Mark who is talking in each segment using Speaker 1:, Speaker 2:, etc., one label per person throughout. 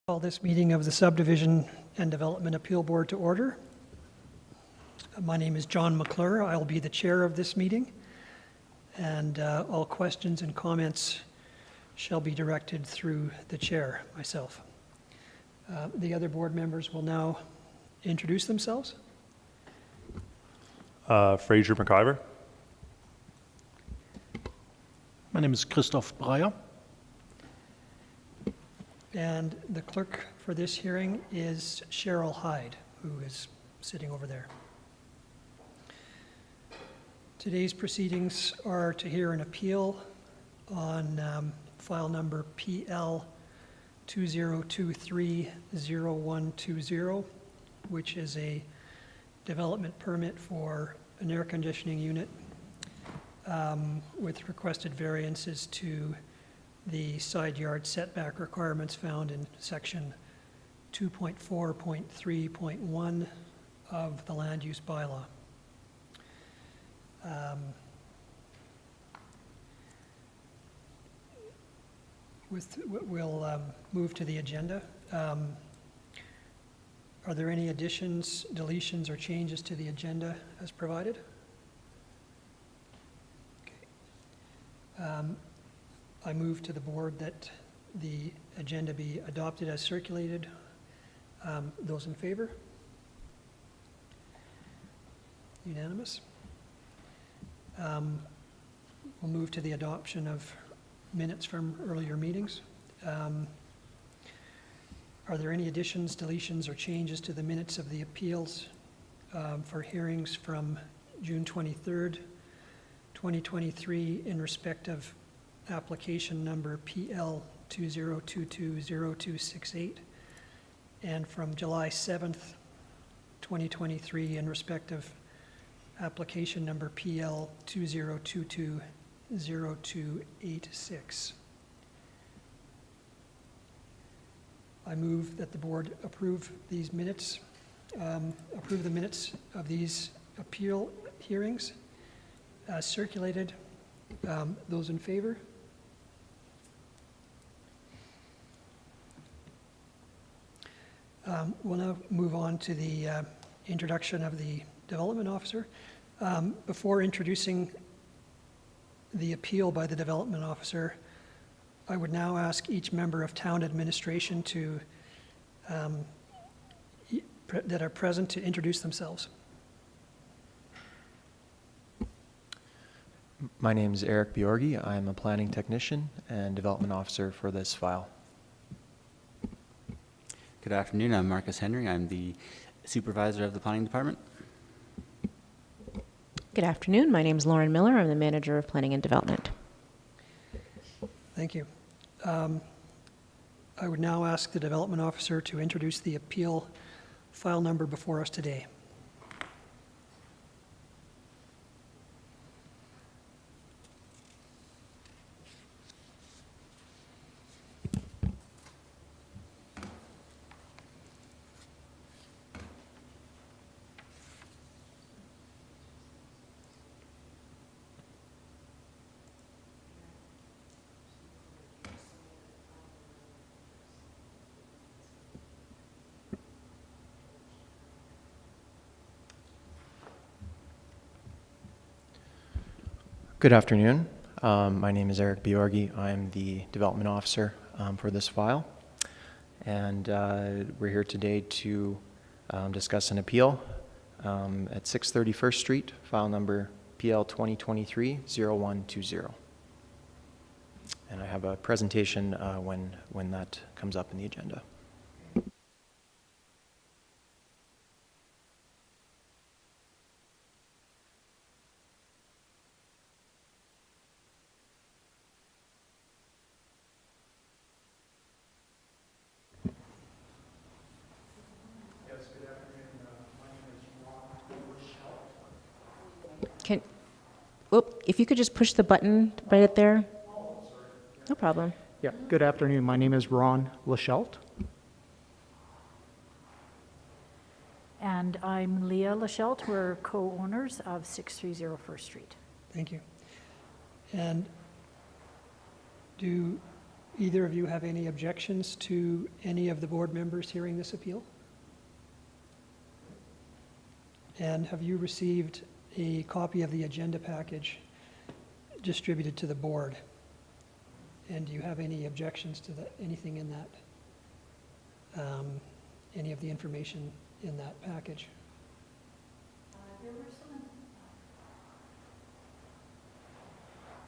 Speaker 1: Call this meeting of the Subdivision and Development Appeal Board to order. My name is John McClure. I'll be the chair of this meeting, and all questions and comments shall be directed through the chair, myself. The other board members will now introduce themselves.
Speaker 2: Fraser McIver.
Speaker 3: My name is Christoph Breyer.
Speaker 1: And the clerk for this hearing is Cheryl Hyde, who is sitting over there. Today's proceedings are to hear an appeal on file number PL 2023-0120, which is a development permit for an air conditioning unit with requested variances to the side yard setback requirements found in section 2.4.3.1 of the land use bylaw. We'll move to the agenda. Are there any additions, deletions, or changes to the agenda as provided? Okay. I move to the board that the agenda be adopted as circulated. Those in favor? Unanimous. We'll move to the adoption of minutes from earlier meetings. Are there any additions, deletions, or changes to the minutes of the appeals for hearings from June 23rd, 2023 in respect of application number PL 2022-0268, and from July 7th, 2023 in respect of application number PL 2022-0286. I move that the board approve these minutes, approve the minutes of these appeal hearings as circulated. Those in favor? We'll now move on to the introduction of the development officer. Before introducing the appeal by the development officer, I would now ask each member of town administration to that are present to introduce themselves.
Speaker 4: My name is Eric Bjorgi. I'm a planning technician and development officer for this file.
Speaker 5: Good afternoon. I'm Marcus Henry. I'm the supervisor of the planning department.
Speaker 6: Good afternoon. My name is Lauren Miller. I'm the manager of planning and development.
Speaker 1: Thank you. I would now ask the development officer to introduce the appeal file number before us today.
Speaker 4: Good afternoon. My name is Eric Bjorgi. I'm the development officer for this file. And we're here today to discuss an appeal at 630 First Street, file number PL 2023-0120. And I have a presentation when that comes up in the agenda.
Speaker 6: If you could just push the button right there. No problem.
Speaker 7: Yeah, good afternoon. My name is Ron Lachelt.
Speaker 8: And I'm Leah Lachelt. We're co-owners of 630 First Street.
Speaker 1: Thank you. And do either of you have any objections to any of the board members hearing this appeal? And have you received a copy of the agenda package distributed to the board? And do you have any objections to anything in that, any of the information in that package?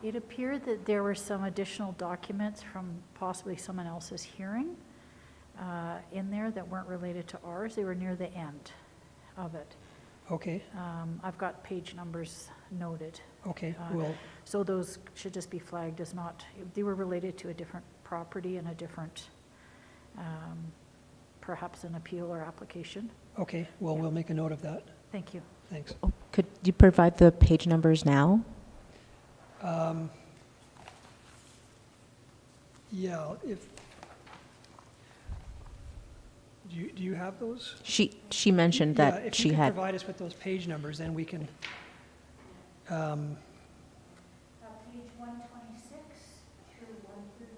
Speaker 8: It appeared that there were some additional documents from possibly someone else's hearing in there that weren't related to ours. They were near the end of it.
Speaker 1: Okay,
Speaker 8: I've got page numbers noted.
Speaker 1: okay,
Speaker 8: Uh,
Speaker 1: well,
Speaker 8: So those should just be flagged as not, they were related to a different property and a different, perhaps an appeal or application.
Speaker 1: okay, well, we'll make a note of that.
Speaker 8: Thank you.
Speaker 1: Thanks.
Speaker 6: Oh, could you provide the page numbers now?
Speaker 1: Yeah, do you have those?
Speaker 6: She mentioned
Speaker 1: Yeah,
Speaker 6: that
Speaker 1: if
Speaker 6: she
Speaker 1: you could
Speaker 6: had.
Speaker 1: provide us with those page numbers, then we can,
Speaker 8: Page 126 through 132.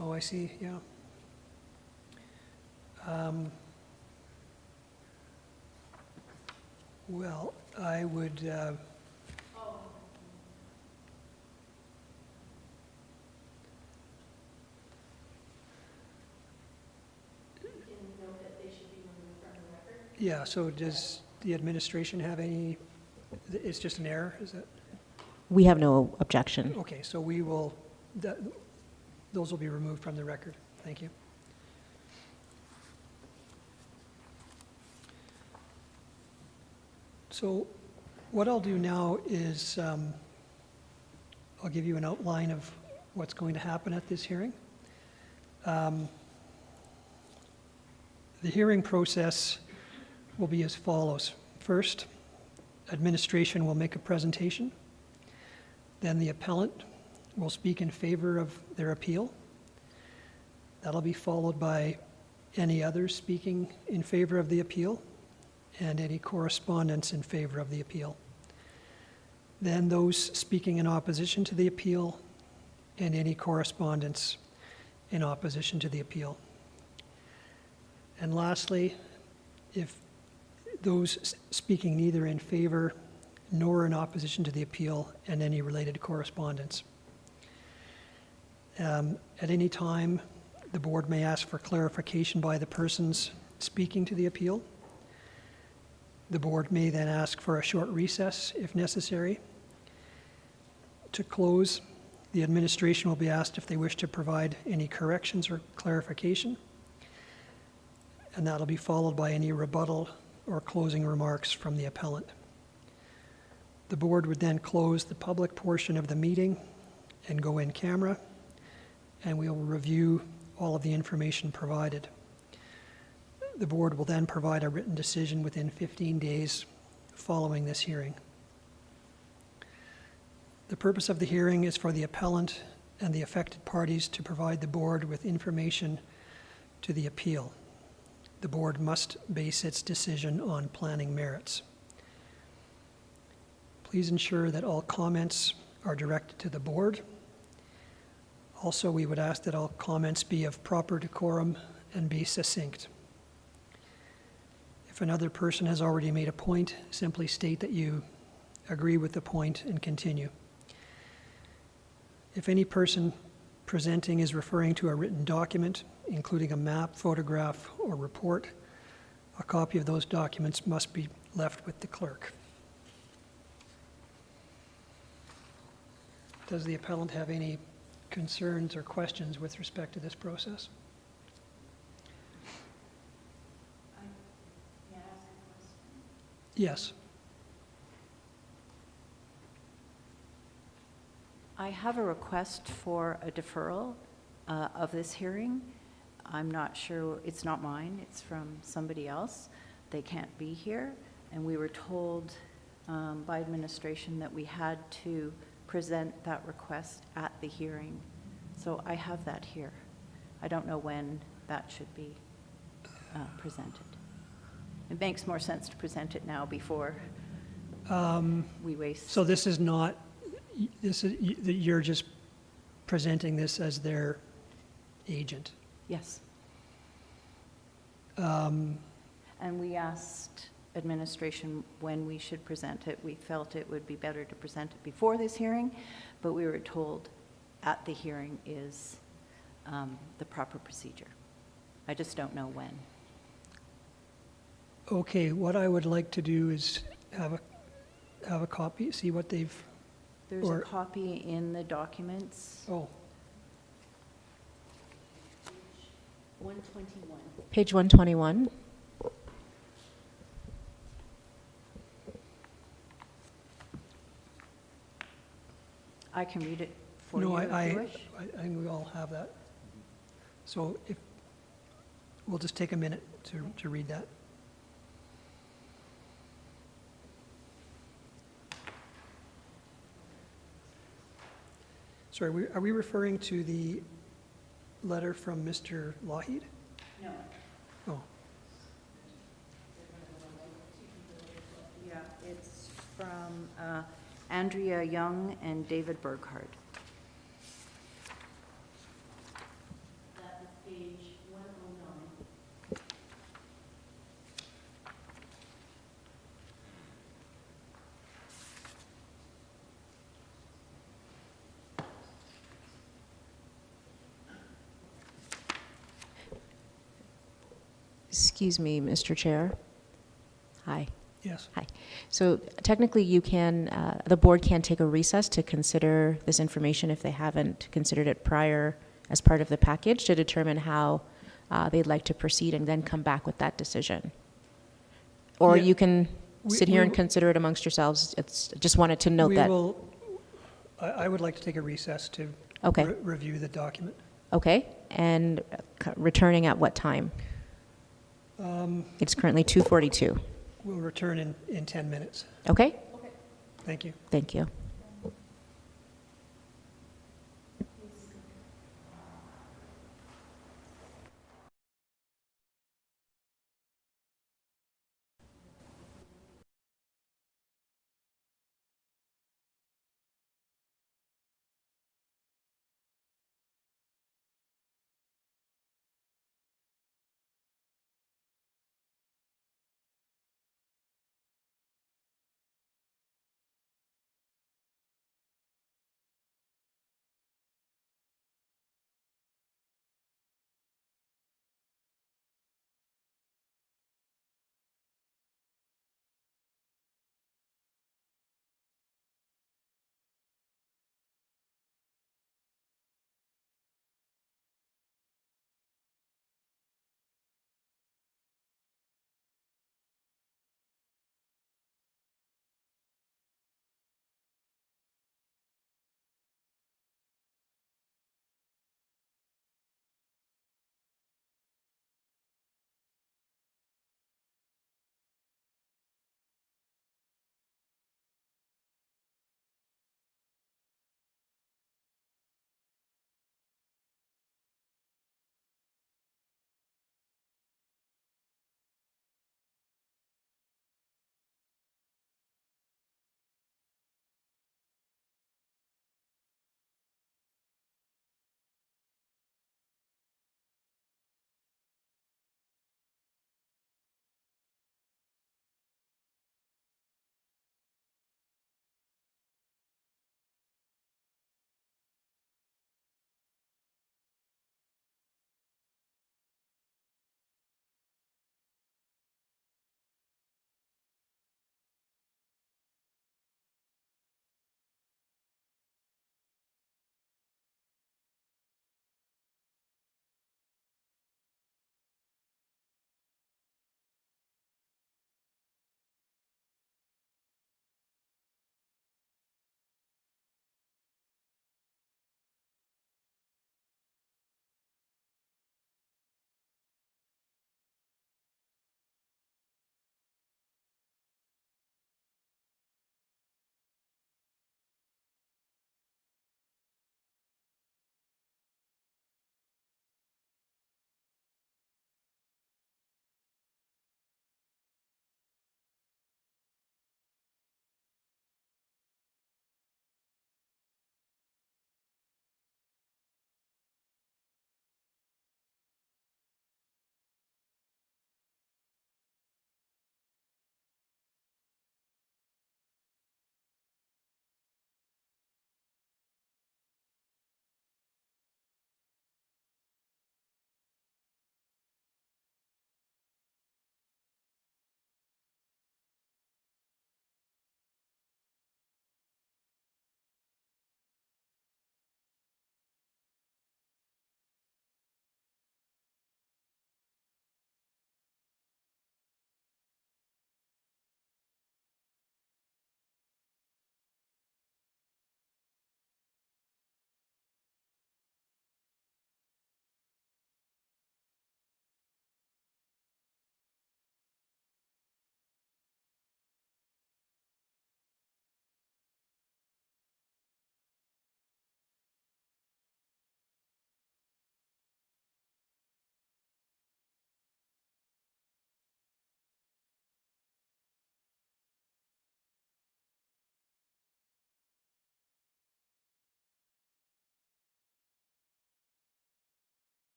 Speaker 1: oh, I see, yeah. Well, I would, yeah, so does the administration have any, it's just an error, is that?
Speaker 6: We have no objection.
Speaker 1: Okay, so we will, those will be removed from the record. Thank you. So what I'll do now is I'll give you an outline of what's going to happen at this hearing. The hearing process will be as follows. First, administration will make a presentation. Then the appellant will speak in favor of their appeal. That'll be followed by any others speaking in favor of the appeal and any correspondence in favor of the appeal. Then those speaking in opposition to the appeal and any correspondence in opposition to the appeal. And lastly, if those speaking neither in favor nor in opposition to the appeal and any related correspondence. At any time, the board may ask for clarification by the persons speaking to the appeal. The board may then ask for a short recess if necessary. To close, the administration will be asked if they wish to provide any corrections or clarification, and that'll be followed by any rebuttal or closing remarks from the appellant. The board would then close the public portion of the meeting and go in camera, and we will review all of the information provided. The board will then provide a written decision within 15 days following this hearing. The purpose of the hearing is for the appellant and the affected parties to provide the board with information to the appeal. The board must base its decision on planning merits. Please ensure that all comments are directed to the board. Also, we would ask that all comments be of proper decorum and be succinct. If another person has already made a point, simply state that you agree with the point and continue. If any person presenting is referring to a written document, including a map, photograph, or report, a copy of those documents must be left with the clerk. Does the appellant have any concerns or questions with respect to this process? Yes.
Speaker 2: I have a request for a deferral of this hearing. I'm not sure, it's not mine, it's from somebody else. they can't be here, and we were told by administration that we had to present that request at the hearing. So I have that here. I don't know when that should be presented. It makes more sense to present it now before we waste.
Speaker 1: So this is not, you're just presenting this as their agent?
Speaker 2: Yes. And we asked administration when we should present it. We felt it would be better to present it before this hearing, but we were told at the hearing is the proper procedure. I just don't know when.
Speaker 1: Okay, what I would like to do is have a copy, see what they've,
Speaker 2: There's a copy in the documents.
Speaker 1: oh,
Speaker 6: Page 121.
Speaker 2: I can read it for
Speaker 1: no,
Speaker 2: you if you wish.
Speaker 1: I think we all have that. So if, we'll just take a minute to read that. Sorry, are we referring to the letter from Mr. Lougheed?
Speaker 2: No.
Speaker 1: Oh,
Speaker 2: Yeah, it's from Andrea Young and David Burghardt. That is page 109.
Speaker 6: Excuse me, Mr. Chair. Hi.
Speaker 1: yes.
Speaker 6: Hi. So technically, you can, the board can take a recess to consider this information if they haven't considered it prior as part of the package to determine how they'd like to proceed and then come back with that decision. Or
Speaker 1: Yeah,
Speaker 6: you can sit here and
Speaker 1: we-
Speaker 6: consider it amongst yourselves. It's, just wanted to note
Speaker 1: We
Speaker 6: that.
Speaker 1: will, I would like to take a recess to
Speaker 6: Okay.
Speaker 1: review the document.
Speaker 6: Okay. And returning at what time? It's currently 2:42.
Speaker 1: We'll return in 10 minutes.
Speaker 6: Okay?
Speaker 1: Thank you.
Speaker 6: Thank you.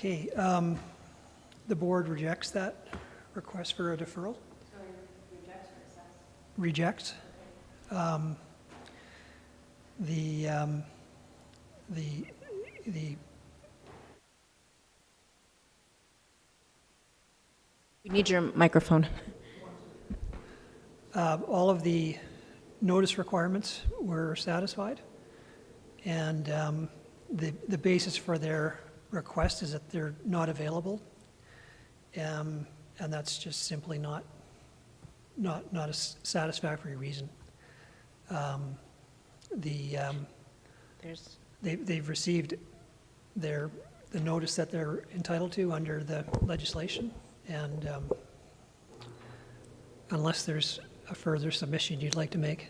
Speaker 1: Okay, the board rejects that request for a deferral?
Speaker 2: Sorry, rejects or accepts?
Speaker 1: Rejects. The
Speaker 6: We need your microphone.
Speaker 1: all of the notice requirements were satisfied, and the basis for their request is that they're not available, and that's just simply not a satisfactory reason. They've received the notice that they're entitled to under the legislation, and unless there's a further submission you'd like to make.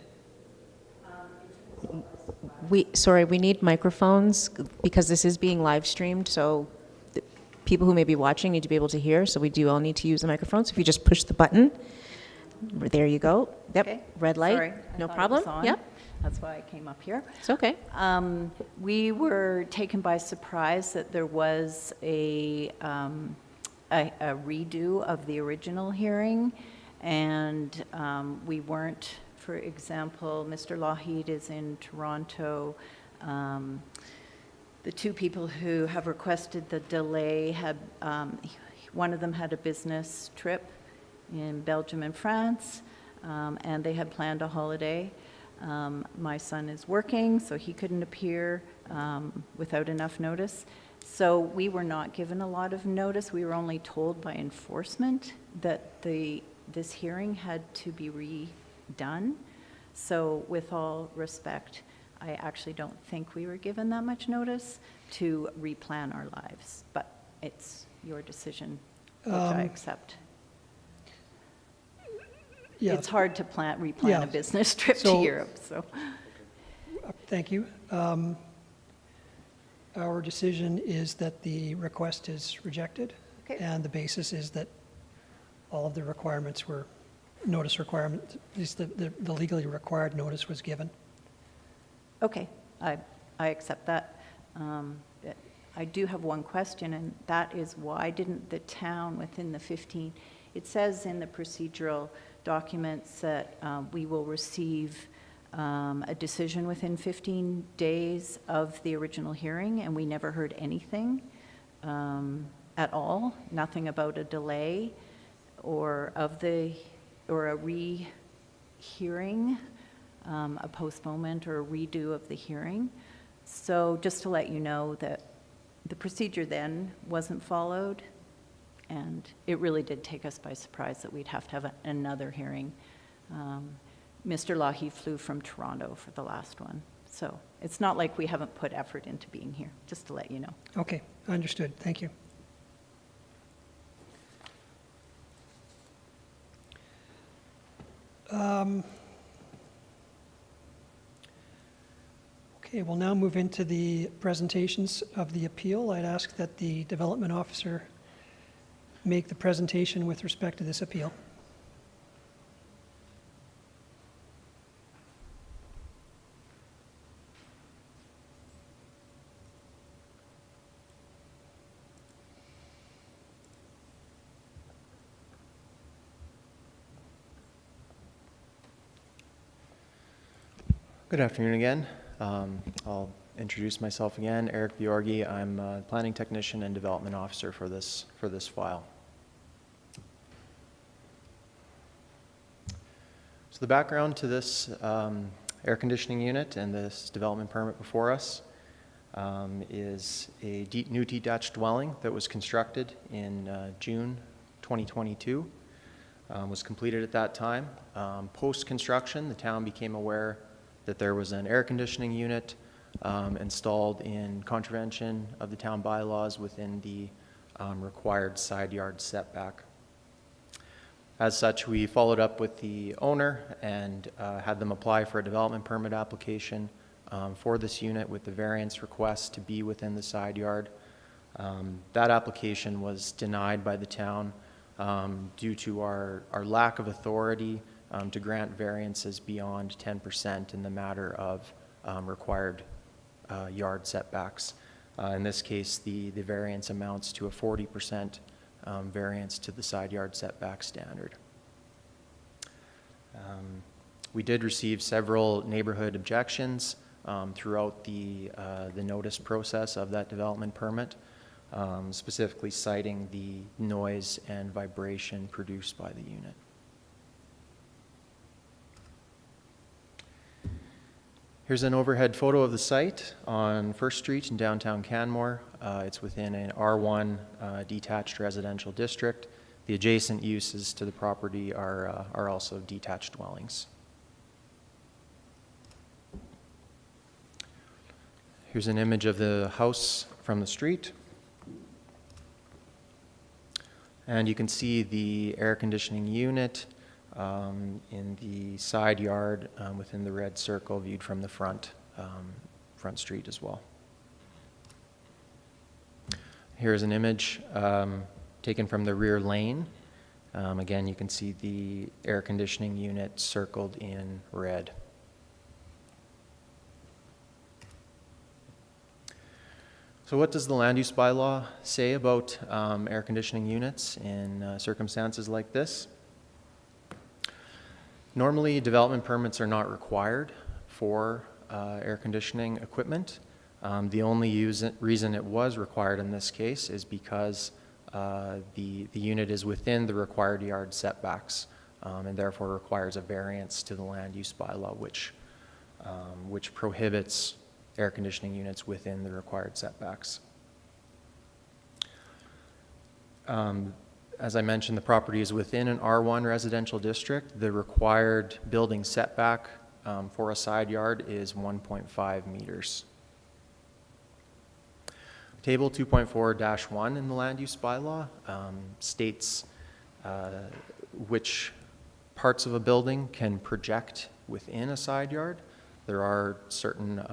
Speaker 6: Sorry, we need microphones because this is being live streamed, so the people who may be watching need to be able to hear, so we do all need to use the microphones. If you just push the button, there you go. Yep,
Speaker 2: Okay.
Speaker 6: red light,
Speaker 2: Sorry, I
Speaker 6: no
Speaker 2: thought it
Speaker 6: problem.
Speaker 2: was on.
Speaker 6: Yep,
Speaker 2: That's why I came up here.
Speaker 6: it's okay.
Speaker 2: We were taken by surprise that there was a redo of the original hearing, and we weren't, for example, Mr. Lougheed is in Toronto. The two people who have requested the delay had, one of them had a business trip in Belgium and France, and they had planned a holiday. My son is working, so he couldn't appear without enough notice. So we were not given a lot of notice. We were only told by enforcement that this hearing had to be redone. So with all respect, I actually don't think we were given that much notice to replan our lives, but it's your decision, which I accept.
Speaker 1: Yeah,
Speaker 2: It's hard to replan
Speaker 1: Yeah.
Speaker 2: a business trip to
Speaker 1: So-
Speaker 2: Europe, so.
Speaker 1: thank you. Our decision is that the request is rejected,
Speaker 2: Okay.
Speaker 1: and the basis is that all of the requirements were, notice requirement, at least the legally required notice was given.
Speaker 2: Okay, I accept that. I do have one question, and that is why didn't the town within the 15, it says in the procedural documents that we will receive a decision within 15 days of the original hearing, and we never heard anything at all, nothing about a delay or a rehearing, a postponement or a redo of the hearing. So just to let you know that the procedure then wasn't followed, and it really did take us by surprise that we'd have to have another hearing. Mr. Lougheed flew from Toronto for the last one, so it's not like we haven't put effort into being here, just to let you know.
Speaker 1: Okay, understood. Thank you. Okay, we'll now move into the presentations of the appeal. I'd ask that the development officer make the presentation with respect to this appeal.
Speaker 4: Good afternoon again. I'll introduce myself again. Eric Bjorgi. I'm a planning technician and development officer for this file. So the background to this air conditioning unit and this development permit before us is a new detached dwelling that was constructed in June 2022. Was completed at that time. Post-construction, the town became aware that there was an air conditioning unit installed in contravention of the town bylaws within the required side yard setback. As such, we followed up with the owner and had them apply for a development permit application for this unit with the variance request to be within the side yard. That application was denied by the town due to our lack of authority to grant variances beyond 10% in the matter of required yard setbacks. In this case, the variance amounts to a 40% variance to the side yard setback standard. We did receive several neighborhood objections throughout the notice process of that development permit, specifically citing the noise and vibration produced by the unit. Here's an overhead photo of the site on First Street in downtown Canmore. It's within an R1 detached residential district. The adjacent uses to the property are also detached dwellings. Here's an image of the house from the street. And you can see the air conditioning unit in the side yard within the red circle viewed from the front street as well. Here's an image taken from the rear lane. Again, you can see the air conditioning unit circled in red. So what does the land use bylaw say about air conditioning units in circumstances like this? Normally, development permits are not required for air conditioning equipment. The only reason it was required in this case is because the unit is within the required yard setbacks and therefore requires a variance to the land use bylaw, which prohibits air conditioning units within the required setbacks. As I mentioned, the property is within an R1 residential district. The required building setback for a side yard is 1.5 meters. Table 2.4-1 in the land use bylaw states which parts of a building can project within a side yard. There are certain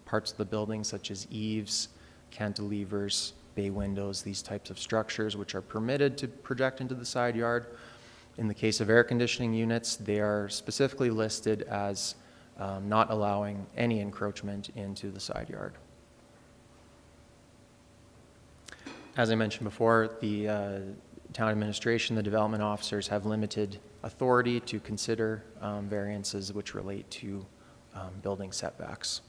Speaker 4: parts of the building, such as eaves, cantilevers, bay windows, these types of structures, which are permitted to project into the side yard. In the case of air conditioning units, they are specifically listed as not allowing any encroachment into the side yard. As I mentioned before, the town administration, the development officers have limited authority to consider variances which relate to building setbacks.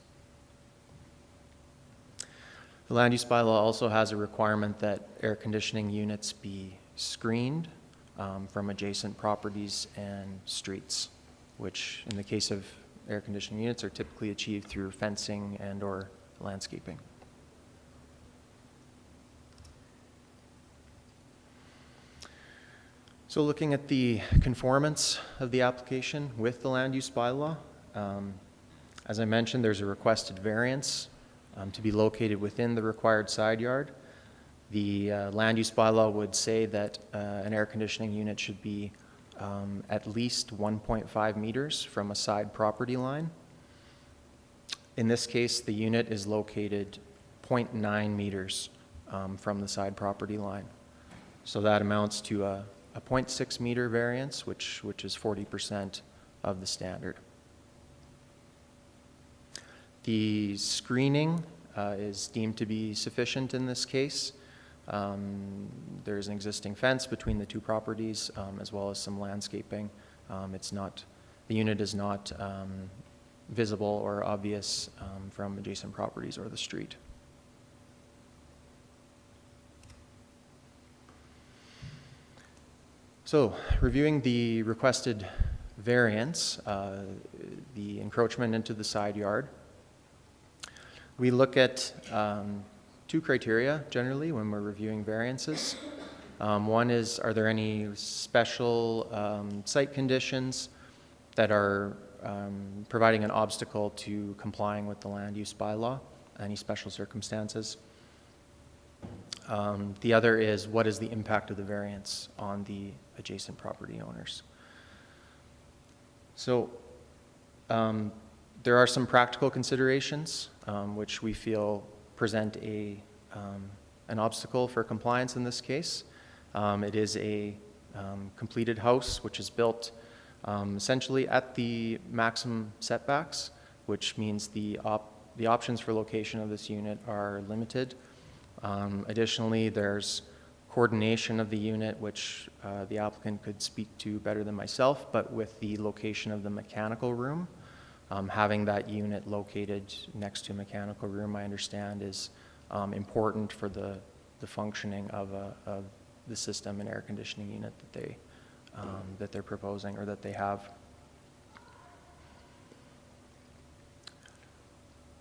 Speaker 4: The land use bylaw also has a requirement that air conditioning units be screened from adjacent properties and streets, which in the case of air conditioning units are typically achieved through fencing and or landscaping. So looking at the conformance of the application with the land use bylaw, as I mentioned, there's a requested variance to be located within the required side yard. The land use bylaw would say that an air conditioning unit should be at least 1.5 meters from a side property line. In this case, the unit is located 0.9 meters from the side property line. So that amounts to a 0.6 meter variance, which is 40% of the standard. The screening is deemed to be sufficient in this case. There's an existing fence between the two properties, as well as some landscaping. The unit is not visible or obvious from adjacent properties or the street. So, reviewing the requested variance, the encroachment into the side yard, we look at two criteria generally when we're reviewing variances. One is, are there any special site conditions that are providing an obstacle to complying with the land use bylaw, any special circumstances? The other is, what is the impact of the variance on the adjacent property owners? So there are some practical considerations which we feel present an obstacle for compliance in this case. It is a completed house which is built essentially at the maximum setbacks, which means the the options for location of this unit are limited. Additionally, there's coordination of the unit, which the applicant could speak to better than myself, but with the location of the mechanical room, having that unit located next to a mechanical room, I understand, is important for the functioning of the system and air conditioning unit that they're proposing or that they have.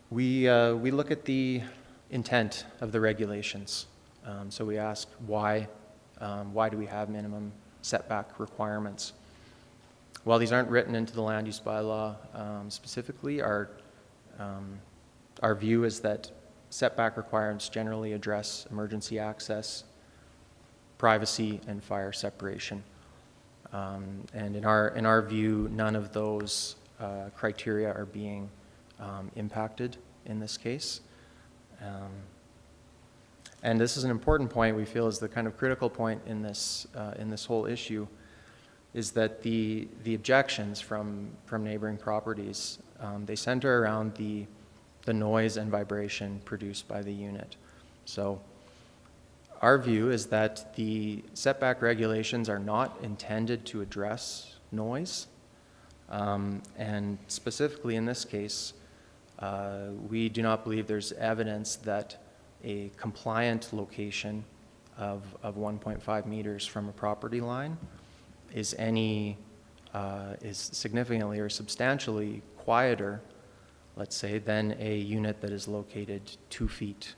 Speaker 4: We look at the intent of the regulations. So we ask why do we have minimum setback requirements? While these aren't written into the land use bylaw specifically, our view is that setback requirements generally address emergency access, privacy, and fire separation. And in our view, none of those criteria are being impacted in this case. And this is an important point we feel is the kind of critical point in this whole issue, is that the objections from neighboring properties, they center around the noise and vibration produced by the unit. So our view is that the setback regulations are not intended to address noise. And specifically in this case, we do not believe there's evidence that a compliant location of 1.5 meters from a property line is significantly or substantially quieter, let's say, than a unit that is located 2 feet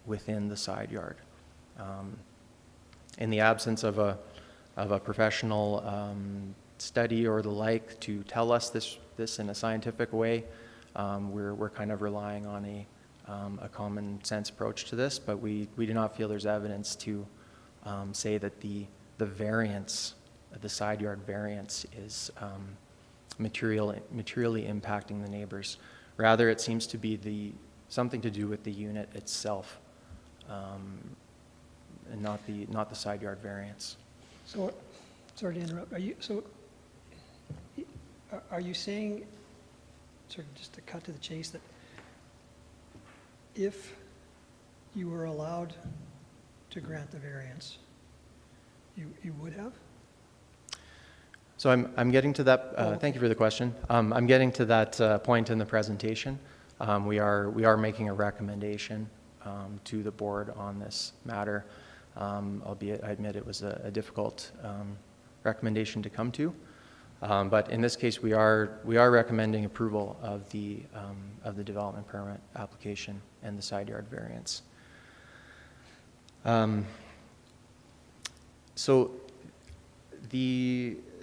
Speaker 4: within the side yard. In the absence of a professional study or the like to tell us this in a scientific way, we're kind of relying on a common sense approach to this, but we do not feel there's evidence to say that the variance, the side yard variance, is materially impacting the neighbors. Rather, it seems to be something to do with the unit itself, and not the side yard variance.
Speaker 1: So, sorry to interrupt, are you saying, sort of just to cut to the chase, that if you were allowed to grant the variance, you would have?
Speaker 4: So I'm getting to that, thank you for the question. I'm getting to that point in the presentation. We are making a recommendation to the board on this matter, albeit I admit it was a difficult recommendation to come to. But in this case, we are recommending approval of the development permit application and the side yard variance. So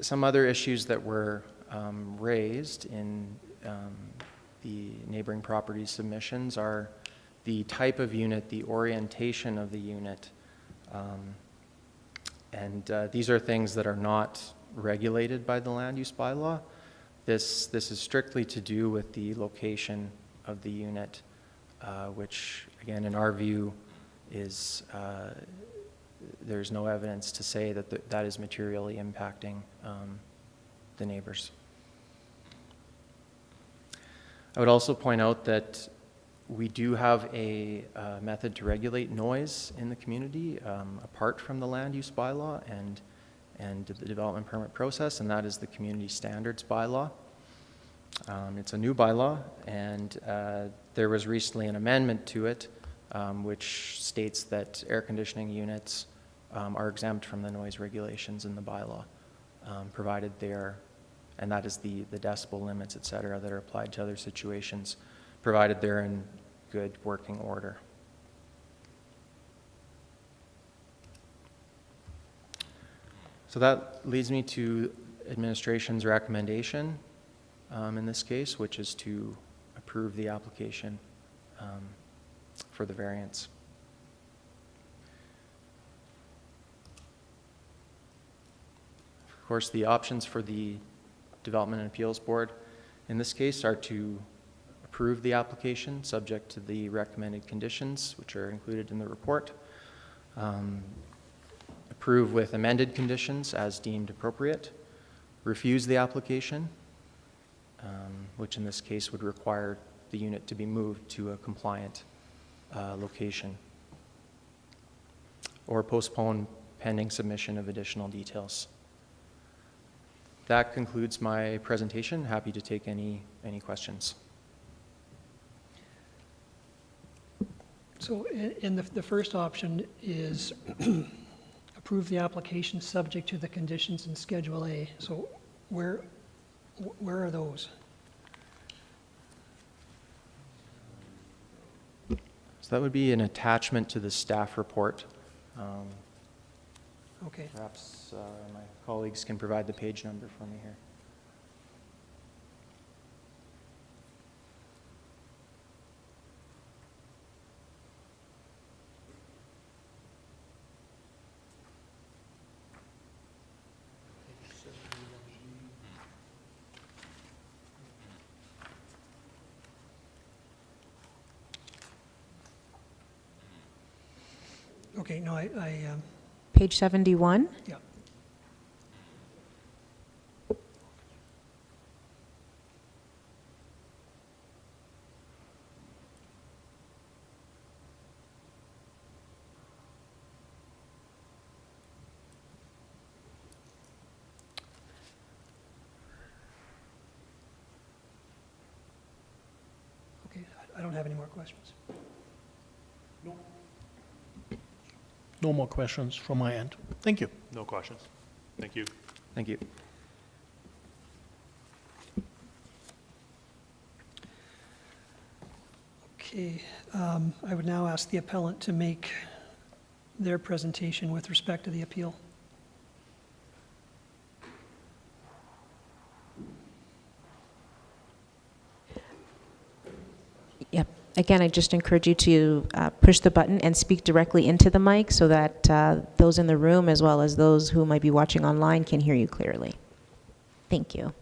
Speaker 4: some other issues that were raised in the neighboring property submissions are the type of unit, the orientation of the unit, and these are things that are not regulated by the land use bylaw. This is strictly to do with the location of the unit, which again, in our view, is there's no evidence to say that that is materially impacting the neighbors. I would also point out that we do have a method to regulate noise in the community apart from the land use bylaw and the development permit process, and that is the community standards bylaw. It's a new bylaw, and there was recently an amendment to it which states that air conditioning units are exempt from the noise regulations in the bylaw, provided they're, and that is the decibel limits, et cetera, that are applied to other situations, provided they're in good working order. So that leads me to administration's recommendation in this case, which is to approve the application for the variance. Of course, the options for the Development and Appeals Board in this case are to approve the application subject to the recommended conditions, which are included in the report, approve with amended conditions as deemed appropriate, refuse the application, which in this case would require the unit to be moved to a compliant location, or postpone pending submission of additional details. That concludes my presentation. Happy to take any questions.
Speaker 1: So in the first option is approve the application subject to the conditions in Schedule A. So where are those?
Speaker 4: So that would be an attachment to the staff report.
Speaker 1: Okay.
Speaker 4: Perhaps my colleagues can provide the page number for me here.
Speaker 1: Okay, no,
Speaker 6: Page 71.
Speaker 1: yeah. Okay, I don't have any more questions.
Speaker 3: No more questions from my end. Thank you.
Speaker 9: No questions. Thank you.
Speaker 4: Thank you.
Speaker 1: Okay, I would now ask the appellant to make their presentation with respect to the appeal.
Speaker 6: Yep. Again, I just encourage you to push the button and speak directly into the mic so that those in the room, as well as those who might be watching online, can hear you clearly. Thank you.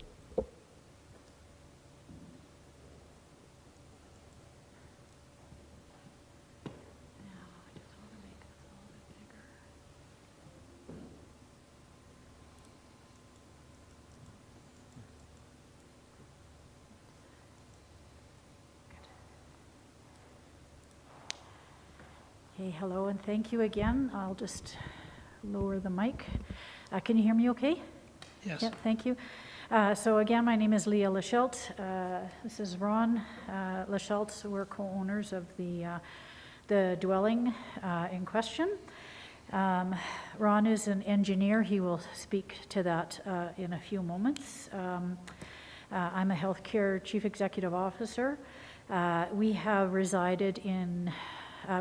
Speaker 8: Okay, hello and thank you again. I'll just lower the mic. Can you hear me okay?
Speaker 1: Yes.
Speaker 8: Yep, thank you. So again, my name is Leah Lachelt. This is Ron Lachelt. We're co-owners of the dwelling in question. Ron is an engineer. He will speak to that in a few moments. I'm a healthcare chief executive officer. We have resided in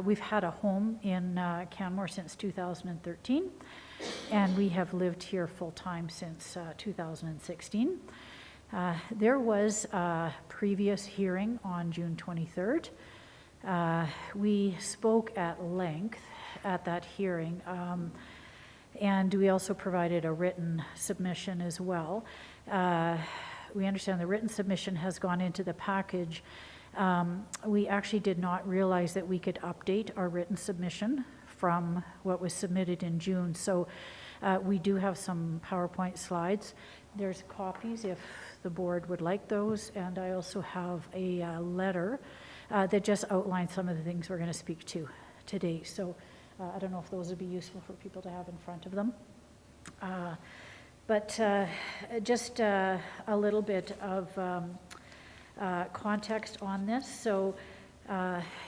Speaker 8: we've had a home in Canmore since 2013, and we have lived here full-time since 2016. There was a previous hearing on June 23rd. We spoke at length at that hearing, and we also provided a written submission as well. We understand the written submission has gone into the package. We actually did not realize that we could update our written submission from what was submitted in June. So we do have some PowerPoint slides. There's copies if the board would like those. And I also have a letter that just outlines some of the things we're going to speak to today. So I don't know if those would be useful for people to have in front of them. But just a little bit of context on this. So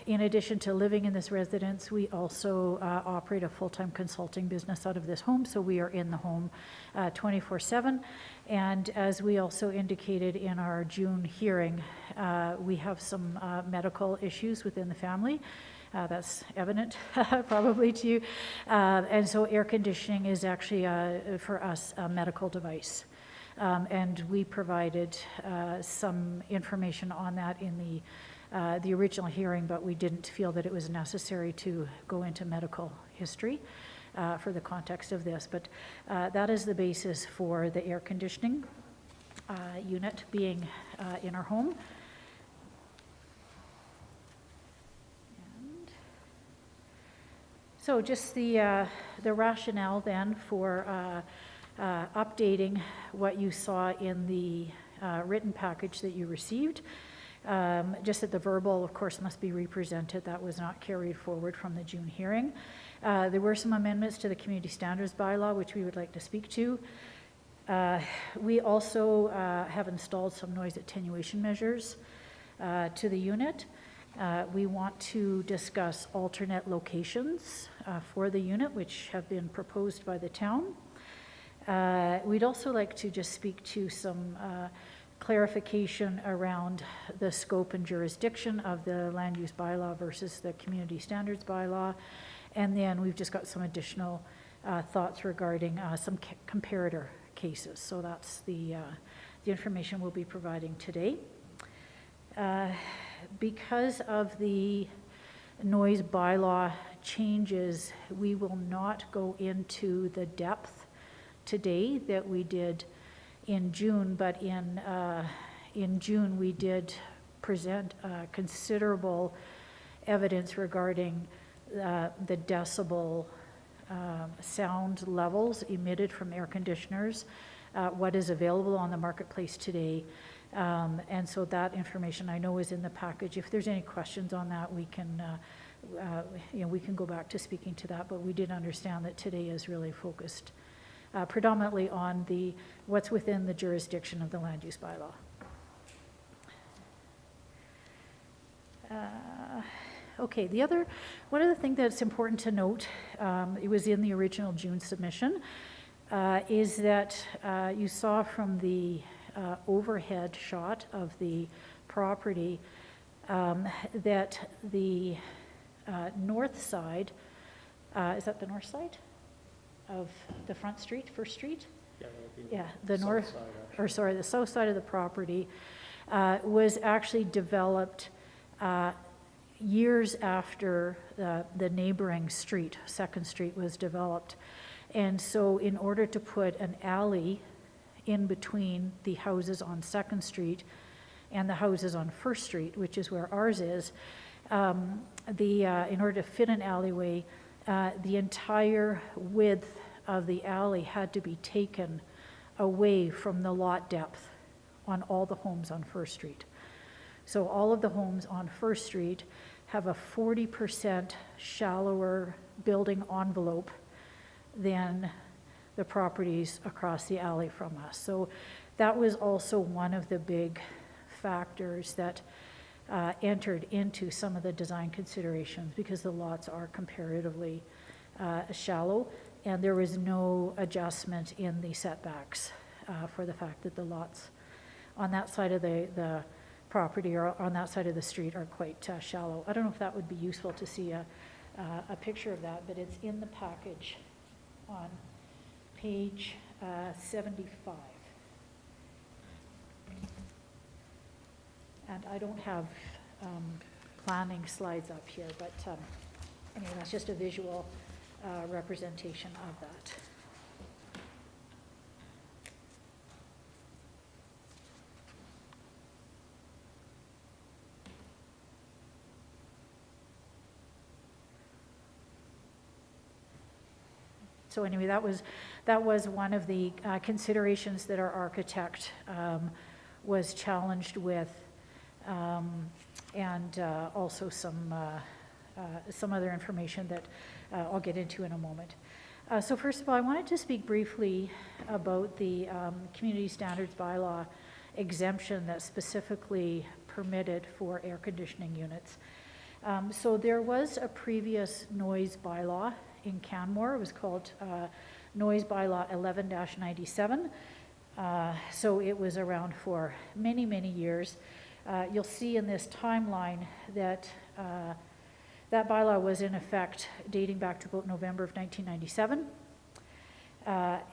Speaker 8: in addition to living in this residence, we also operate a full-time consulting business out of this home. So we are in the home 24/7. And as we also indicated in our June hearing, we have some medical issues within the family. That's evident probably to you. And so air conditioning is actually, for us, a medical device. And we provided some information on that in the original hearing, but we didn't feel that it was necessary to go into medical history for the context of this. But that is the basis for the air conditioning unit being in our home. And so just the rationale then for updating what you saw in the written package that you received. Just that the verbal, of course, must be represented. That was not carried forward from the June hearing. There were some amendments to the community standards bylaw, which we would like to speak to. We also have installed some noise attenuation measures to the unit. We want to discuss alternate locations for the unit, which have been proposed by the town. We'd also like to just speak to some clarification around the scope and jurisdiction of the land use bylaw versus the community standards bylaw. And then we've just got some additional thoughts regarding some comparator cases. So that's the information we'll be providing today. Because of the noise bylaw changes, we will not go into the depth today that we did in June, but in June we did present considerable evidence regarding the decibel sound levels emitted from air conditioners, what is available on the marketplace today. And so that information I know is in the package. If there's any questions on that, we can, we can go back to speaking to that, but we did understand that today is really focused predominantly on what's within the jurisdiction of the land use bylaw. Okay, one of the things that's important to note, it was in the original June submission, is that you saw from the overhead shot of the property that the north side, is that the north side of the front street, First Street? Yeah, the north, or sorry, the south side of the property was actually developed years after the neighboring street, Second Street, was developed. And so in order to put an alley in between the houses on Second Street and the houses on First Street, which is where ours is, in order to fit an alleyway, the entire width of the alley had to be taken away from the lot depth on all the homes on First Street. So all of the homes on First Street have a 40% shallower building envelope than the properties across the alley from us. So that was also one of the big factors that entered into some of the design considerations, because the lots are comparatively shallow, and there was no adjustment in the setbacks for the fact that the lots on that side of the property or on that side of the street are quite shallow. I don't know if that would be useful to see a picture of that, but it's in the package on page 75. And I don't have planning slides up here, but anyway, that's just a visual representation of that. So anyway, that was one of the considerations that our architect was challenged with, and also some other information that I'll get into in a moment. So first of all, I wanted to speak briefly about the community standards bylaw exemption that's specifically permitted for air conditioning units. So there was a previous noise bylaw in Canmore. It was called Noise Bylaw 11-97. So it was around for many, many years. You'll see in this timeline that that bylaw was in effect dating back to about November of 1997.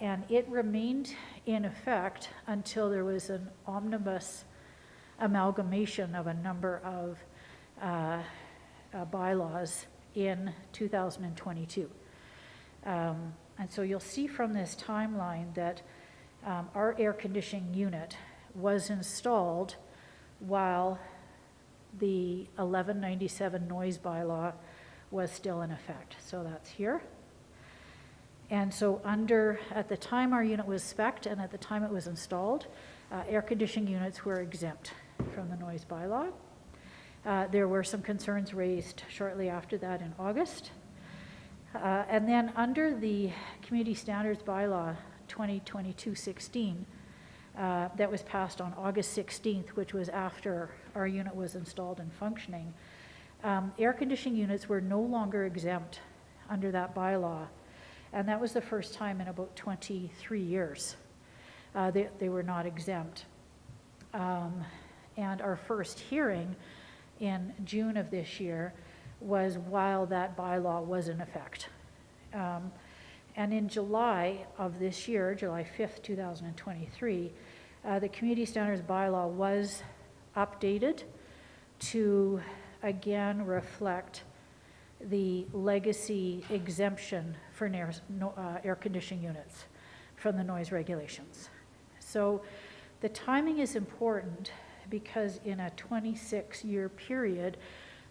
Speaker 8: And it remained in effect until there was an omnibus amalgamation of a number of bylaws in 2022. And so you'll see from this timeline that our air conditioning unit was installed while the 1197 noise bylaw was still in effect. So that's here. And so at the time our unit was spec'd and at the time it was installed, air conditioning units were exempt from the noise bylaw. There were some concerns raised shortly after that in August. And then under the Community Standards Bylaw 2022-16, that was passed on August 16th, which was after our unit was installed and functioning, air conditioning units were no longer exempt under that bylaw. And that was the first time in about 23 years they were not exempt. And our first hearing in June of this year was while that bylaw was in effect. And in July of this year, July 5th, 2023, the Community Standards Bylaw was updated to again reflect the legacy exemption for air conditioning units from the noise regulations. So the timing is important because in a 26-year period,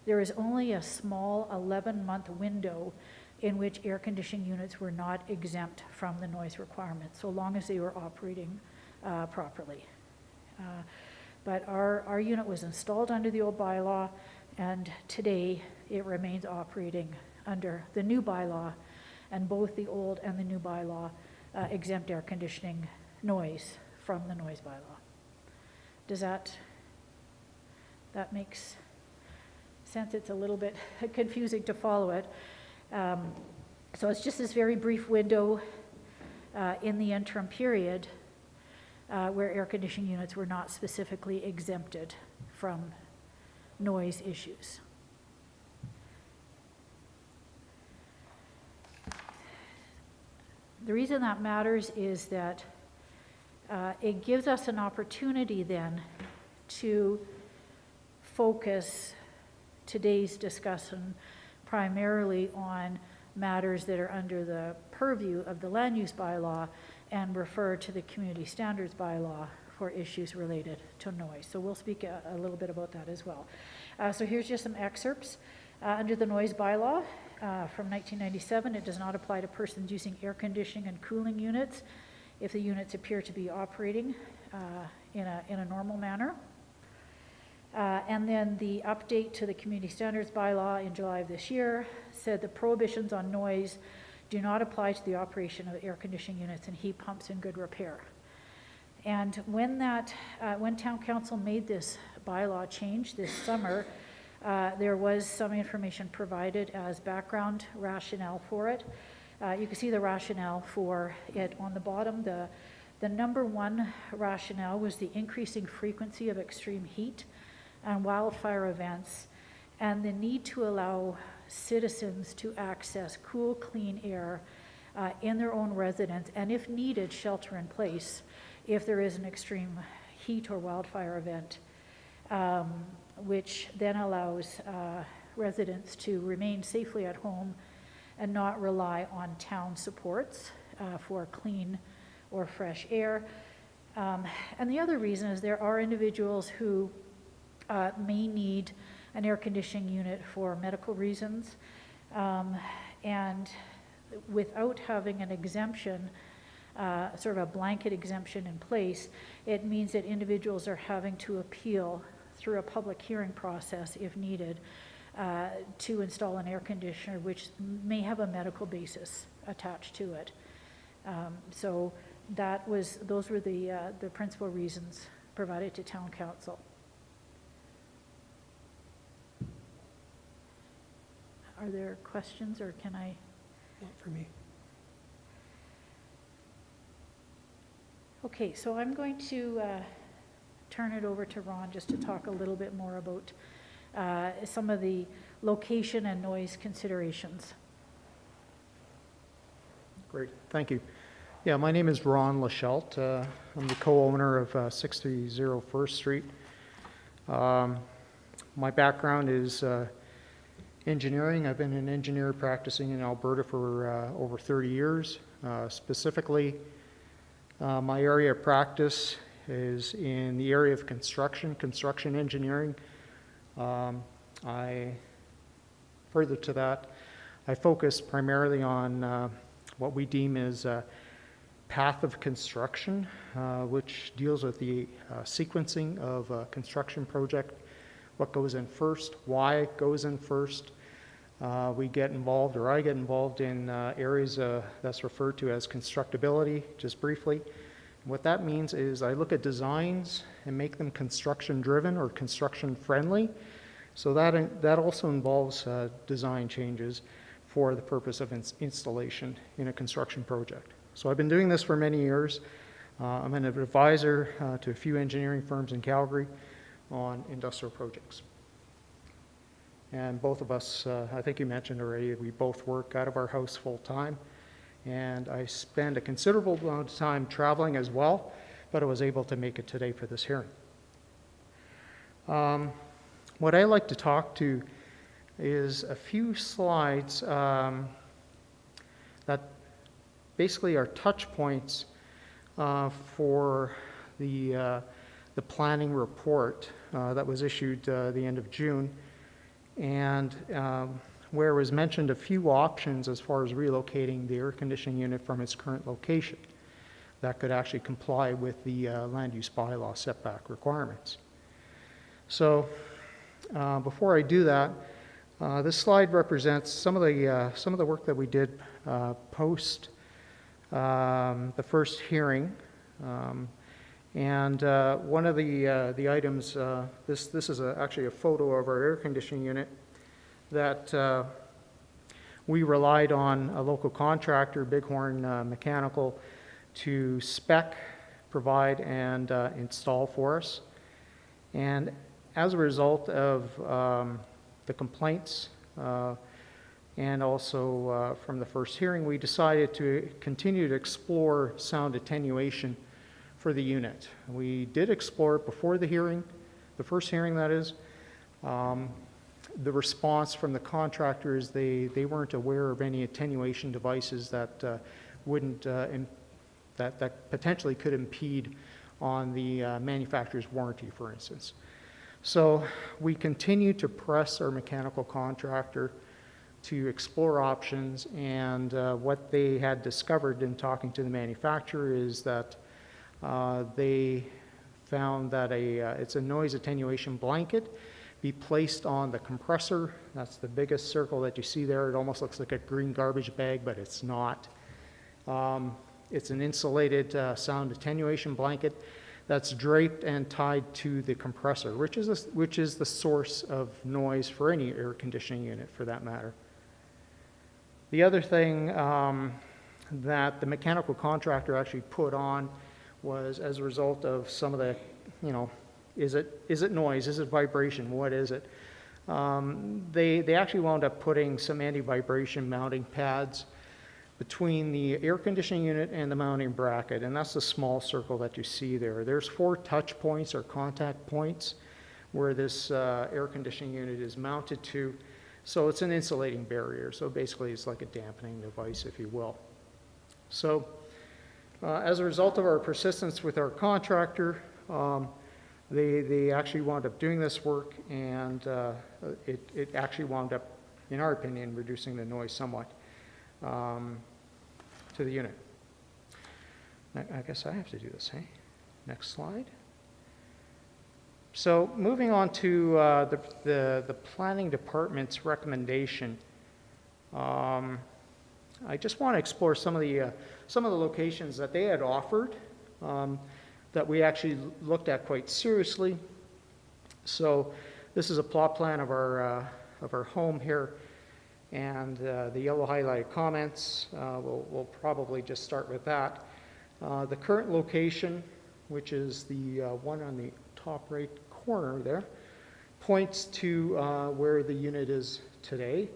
Speaker 8: there is only a small 11-month window in which air conditioning units were not exempt from the noise requirements, so long as they were operating properly. But our unit was installed under the old bylaw, and today it remains operating under the new bylaw, and both the old and the new bylaw exempt air conditioning noise from the noise bylaw. Does that makes sense? It's a little bit confusing to follow it. So it's just this very brief window in the interim period where air conditioning units were not specifically exempted from noise issues. The reason that matters is that it gives us an opportunity then to focus today's discussion primarily on matters that are under the purview of the land use bylaw and refer to the community standards bylaw for issues related to noise. So we'll speak a little bit about that as well. So here's just some excerpts. Under the noise bylaw from 1997, it does not apply to persons using air conditioning and cooling units if the units appear to be operating in a normal manner. And then the update to the community standards bylaw in July of this year said the prohibitions on noise do not apply to the operation of air conditioning units and heat pumps in good repair. And when town council made this bylaw change this summer, there was some information provided as background rationale for it. You can see the rationale for it on the bottom. The number one rationale was the increasing frequency of extreme heat and wildfire events, and the need to allow citizens to access cool, clean air in their own residence, and if needed, shelter in place if there is an extreme heat or wildfire event, which then allows residents to remain safely at home and not rely on town supports for clean or fresh air. And the other reason is there are individuals who may need an air conditioning unit for medical reasons, and without having an exemption, sort of a blanket exemption in place, it means that individuals are having to appeal through a public hearing process if needed to install an air conditioner which may have a medical basis attached to it. So those were the principal reasons provided to town council. Are there questions, or can I?
Speaker 1: Not for me.
Speaker 8: Okay, so I'm going to turn it over to Ron just to talk a little bit more about some of the location and noise considerations.
Speaker 7: Great, thank you. Yeah, my name is Ron Lachelt. I'm the co-owner of 630 First Street. My background is engineering. I've been an engineer practicing in Alberta for over 30 years. Specifically, my area of practice is in the area of construction engineering. Further to that, I focus primarily on what we deem as path of construction, which deals with the sequencing of a construction project, what goes in first, why it goes in first. We get involved, or I get involved in areas that's referred to as constructability, just briefly. What that means is I look at designs and make them construction-driven or construction-friendly. So that also involves design changes for the purpose of installation in a construction project. So I've been doing this for many years. I'm an advisor to a few engineering firms in Calgary on industrial projects. And both of us, I think you mentioned already, we both work out of our house full-time. And I spend a considerable amount of time traveling as well, but I was able to make it today for this hearing. What I like to talk to is a few slides that basically are touch points for the planning report that was issued the end of June, and where it was mentioned a few options as far as relocating the air conditioning unit from its current location that could actually comply with the land use bylaw setback requirements. So before I do that, this slide represents some of the work that we did post the first hearing, and one of the items. This is actually a photo of our air conditioning unit that we relied on a local contractor, Bighorn Mechanical, to spec, provide, and install for us. And as a result of the complaints and also from the first hearing, we decided to continue to explore sound attenuation for the unit. We did explore it before the hearing, the first hearing that is. The response from the contractor is they weren't aware of any attenuation devices that that potentially could impede on the manufacturer's warranty, for instance. So we continue to press our mechanical contractor to explore options, and what they had discovered in talking to the manufacturer is that they found that it's a noise attenuation blanket be placed on the compressor. That's the biggest circle that you see there. It almost looks like a green garbage bag, but it's not. It's an insulated sound attenuation blanket that's draped and tied to the compressor, which is the source of noise for any air conditioning unit, for that matter. The other thing that the mechanical contractor actually put on was, as a result of some of the, is it noise? Is it vibration? What is it? They actually wound up putting some anti-vibration mounting pads between the air conditioning unit and the mounting bracket, and that's the small circle that you see there. There's 4 touch points or contact points where this air conditioning unit is mounted to. So it's an insulating barrier. So basically it's like a dampening device, if you will. So as a result of our persistence with our contractor, they actually wound up doing this work, and it actually wound up, in our opinion, reducing the noise somewhat to the unit. I guess I have to do this, hey? Next slide. So moving on to the planning department's recommendation, I just want to explore some of the locations that they had offered that we actually looked at quite seriously. So this is a plot plan of our home here, and the yellow highlighted comments, we'll probably just start with that. The current location, which is the one on the top right corner there, points to where the unit is today.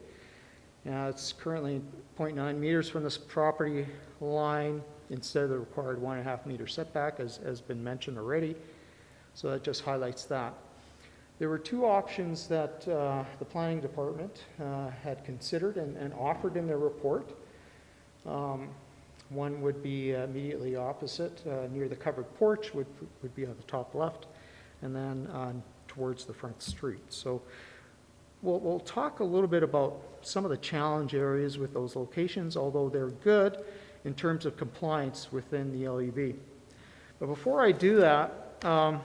Speaker 7: It's currently 0.9 meters from this property line instead of the required 1.5 meter setback, as has been mentioned already. So that just highlights that. There were 2 options that the planning department had considered and offered in their report. One would be immediately opposite, near the covered porch, would be on the top left, and then towards the front street. So we'll talk a little bit about some of the challenge areas with those locations. Although they're good in terms of compliance within the LEV. But before I do that, I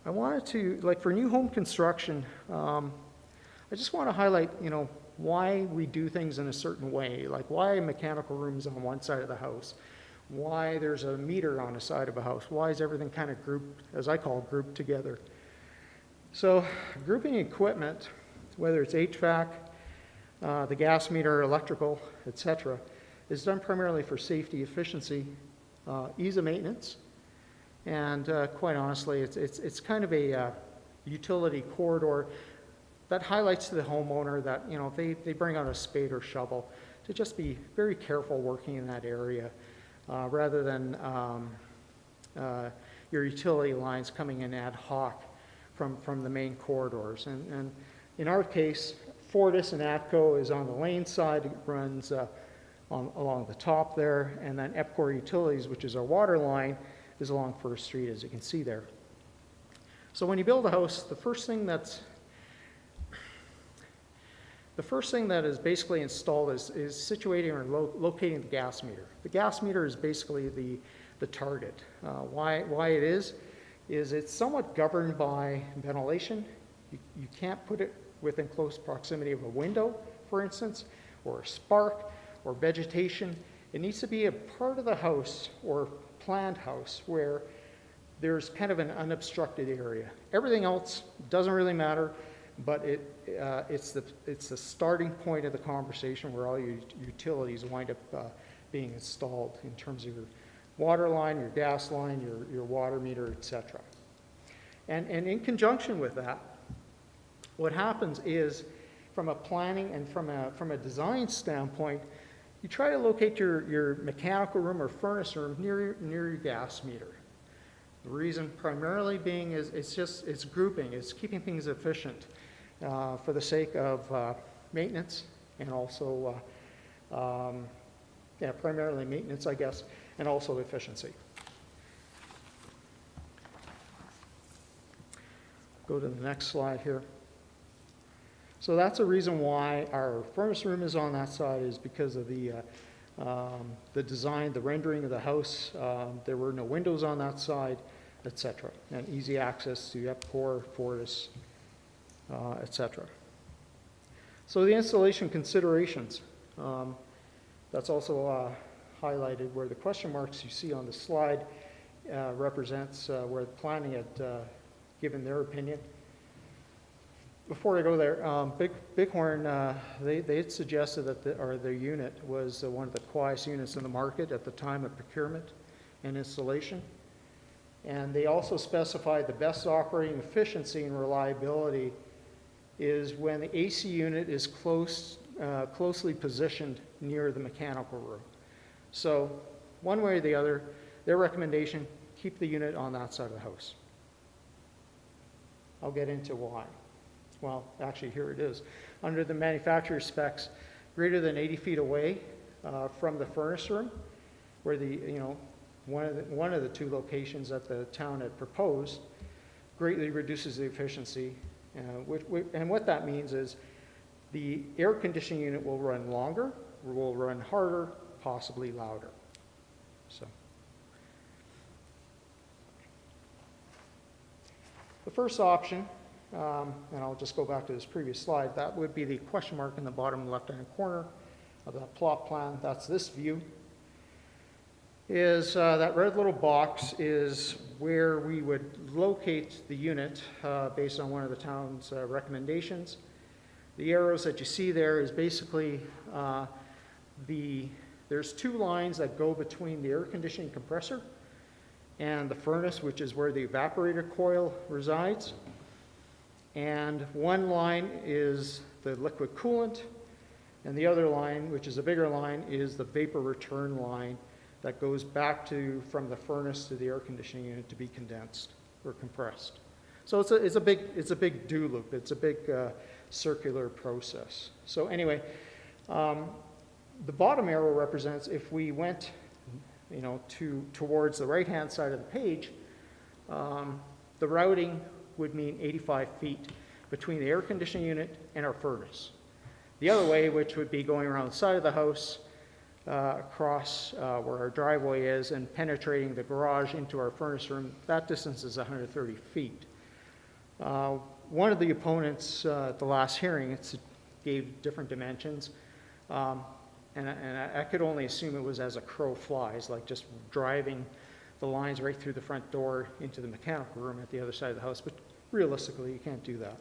Speaker 7: wanted to, like for new home construction, I just want to highlight, why we do things in a certain way, like why mechanical rooms on one side of the house, why there's a meter on the side of a house, why is everything kind of grouped, as I call it, grouped together. So grouping equipment, whether it's HVAC, the gas meter, electrical, etc., is done primarily for safety, efficiency, ease of maintenance, and quite honestly, it's kind of a utility corridor that highlights to the homeowner that they bring out a spade or shovel to just be very careful working in that area, rather than your utility lines coming in ad hoc from the main corridors. And in our case, Fortis and ATCO is on the lane side. It runs along the top there, and then EPCOR Utilities, which is our water line, is along First Street, as you can see there. So when you build a house, the first thing that is basically installed is situating or locating the gas meter. The gas meter is basically the target. Why it is it's somewhat governed by ventilation. You can't put it within close proximity of a window, for instance, or a spark, or vegetation. It needs to be a part of the house or planned house where there's kind of an unobstructed area. Everything else doesn't really matter, but it's the starting point of the conversation where all your utilities wind up being installed in terms of your water line, your gas line, your water meter, etc. And in conjunction with that, what happens is, from a planning and from a design standpoint, you try to locate your mechanical room or furnace room near your gas meter. The reason primarily being is it's grouping, it's keeping things efficient for the sake of maintenance and also, primarily maintenance, I guess, and also efficiency. Go to the next slide here. So that's a reason why our furnace room is on that side, is because of the design, the rendering of the house. There were no windows on that side, etc. And easy access to EPCOR, Fortis, etc. So the installation considerations, that's also highlighted where the question marks you see on the slide represents where the planning had given their opinion. Before I go there, Bighorn, they had suggested that their unit was one of the quietest units in the market at the time of procurement and installation. And they also specified the best operating efficiency and reliability is when the AC unit is closely positioned near the mechanical room. So one way or the other, their recommendation, keep the unit on that side of the house. I'll get into why. Well, actually, here it is. Under the manufacturer's specs, greater than 80 feet away from the furnace room, where one of the two locations that the town had proposed, greatly reduces the efficiency. And what that means is the air conditioning unit will run longer, will run harder, possibly louder. So the first option, and I'll just go back to this previous slide, that would be the question mark in the bottom left-hand corner of that plot plan. That's this view. Is that red little box is where we would locate the unit based on one of the town's recommendations. The arrows that you see there is basically there's two lines that go between the air conditioning compressor and the furnace, which is where the evaporator coil resides. And one line is the liquid coolant, and the other line, which is a bigger line, is the vapor return line that goes back from the furnace to the air conditioning unit to be condensed or compressed. So it's a big do loop. It's a big circular process. So anyway, the bottom arrow represents if we went, towards the right-hand side of the page, the routing would mean 85 feet between the air conditioning unit and our furnace. The other way, which would be going around the side of the house, across where our driveway is and penetrating the garage into our furnace room. That distance is 130 feet. One of the opponents at the last hearing gave different dimensions, and I could only assume it was as a crow flies, like just driving the lines right through the front door into the mechanical room at the other side of the house, but realistically, you can't do that.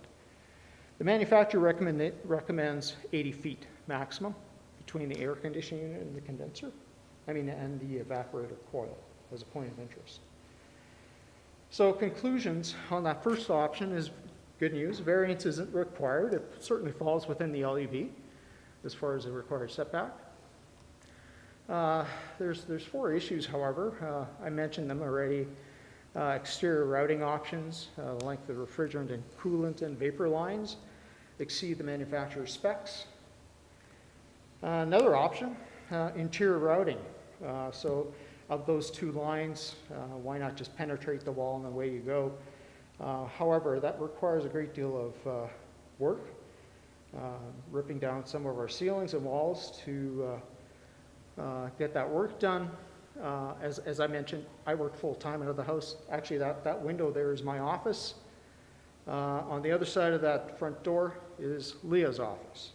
Speaker 7: The manufacturer recommends 80 feet maximum between the air conditioning unit and the condenser, and the evaporator coil as a point of interest. So conclusions on that first option is good news. Variance isn't required. It certainly falls within the LEV as far as the required setback. There's 4 issues, however. I mentioned them already. Exterior routing options, the length of refrigerant and coolant and vapor lines exceed the manufacturer's specs. Another option, interior routing. So of those 2 lines, why not just penetrate the wall and away you go? However, that requires a great deal of work, ripping down some of our ceilings and walls to get that work done. As I mentioned, I work full-time out of the house. Actually, that window there is my office. On the other side of that front door is Leah's office.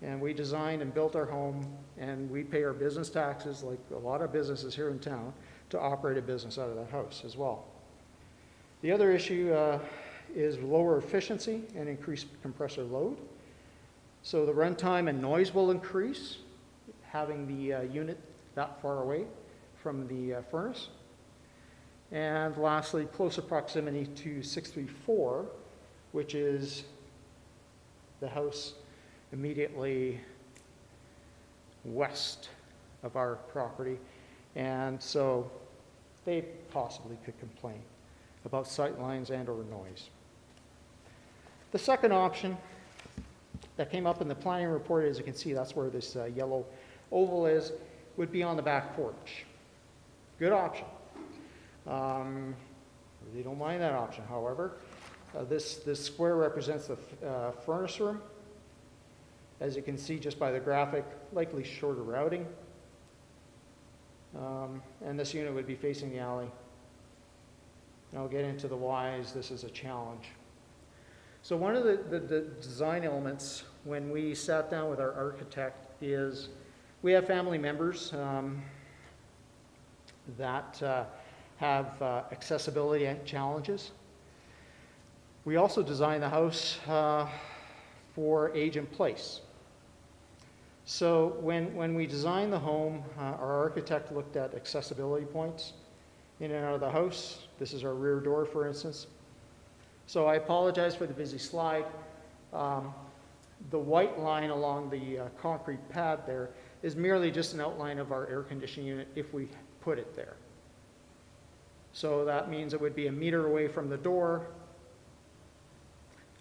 Speaker 7: And we designed and built our home, and we pay our business taxes, like a lot of businesses here in town, to operate a business out of that house as well. The other issue is lower efficiency and increased compressor load. So the runtime and noise will increase, having the unit that far away from the furnace. And lastly, closer proximity to 634, which is the house immediately west of our property. And so they possibly could complain about sight lines and or noise. The second option that came up in the planning report, as you can see, that's where this yellow oval is, would be on the back porch. Good option. Really don't mind that option, however. This square represents the furnace room. As you can see just by the graphic, likely shorter routing. And this unit would be facing the alley. And I'll get into the whys. This is a challenge. So one of the design elements when we sat down with our architect is we have family members that have accessibility challenges. We also designed the house for age and place. So when we designed the home, our architect looked at accessibility points in and out of the house. This is our rear door, for instance. So I apologize for the busy slide. The white line along the concrete pad there is merely just an outline of our air conditioning unit if we put it there. So that means it would be a meter away from the door,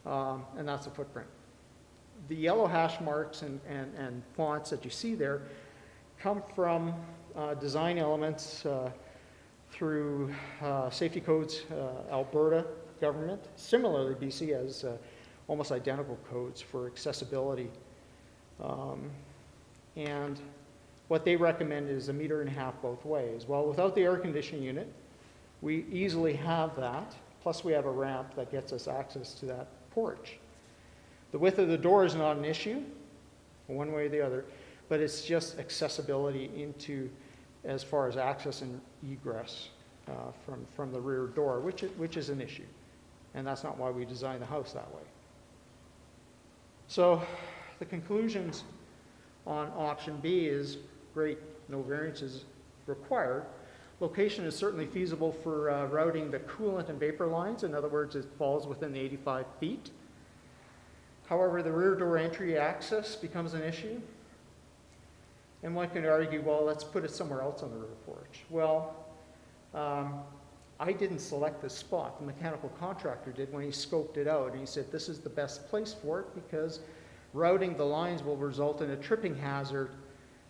Speaker 7: and that's the footprint. The yellow hash marks and fonts that you see there come from design elements through Safety Codes Alberta government. Similarly, BC has almost identical codes for accessibility. And what they recommend is 1.5 meters both ways. Well, without the air conditioning unit, we easily have that. Plus, we have a ramp that gets us access to that porch. The width of the door is not an issue, one way or the other, but it's just accessibility into as far as access and egress from the rear door, which is an issue. And that's not why we designed the house that way. So the conclusions on option B is great, no variances required. Location is certainly feasible for routing the coolant and vapor lines. In other words, it falls within the 85 feet. However, the rear door entry access becomes an issue. And one can argue, well, let's put it somewhere else on the rear porch. Well, I didn't select this spot. The mechanical contractor did when he scoped it out. And he said, this is the best place for it because routing the lines will result in a tripping hazard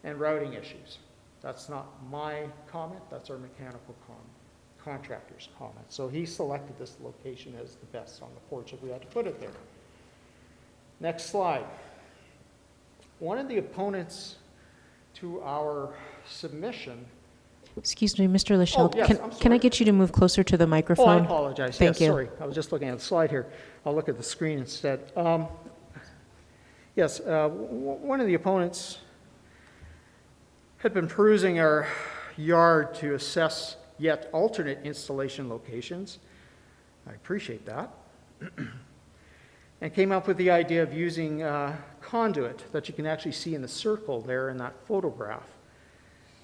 Speaker 7: and routing issues. That's not my comment. That's our mechanical contractor's comment. So he selected this location as the best on the porch if we had to put it there. Next slide. One of the opponents to our submission.
Speaker 6: Excuse me, Mr. Lachelle,
Speaker 7: Oh, yes, I'm
Speaker 6: can I
Speaker 7: sorry.
Speaker 6: get you to move closer to the
Speaker 7: Oh, I
Speaker 6: microphone?
Speaker 7: apologize.
Speaker 6: Thank
Speaker 7: Yes,
Speaker 6: you.
Speaker 7: sorry. I was just looking at the slide here. I'll look at the screen instead. Yes, one of the opponents had been perusing our yard to assess yet alternate installation locations. I appreciate that. And came up with the idea of using conduit that you can actually see in the circle there in that photograph,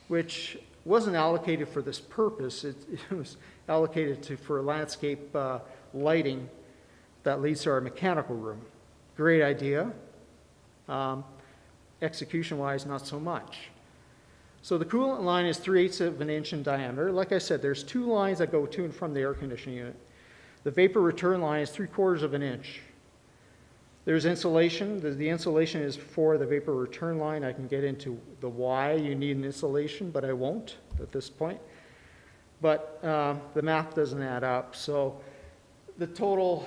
Speaker 7: which wasn't allocated for this purpose. It was allocated for landscape lighting that leads to our mechanical room. Great idea. Execution-wise, not so much. So the coolant line is 3/8 of an inch in diameter. Like I said, there's two lines that go to and from the air conditioning unit. The vapor return line is 3/4 of an inch. There's insulation. The insulation is for the vapor return line. I can get into the why you need an insulation, but I won't at this point. But the math doesn't add up. So the total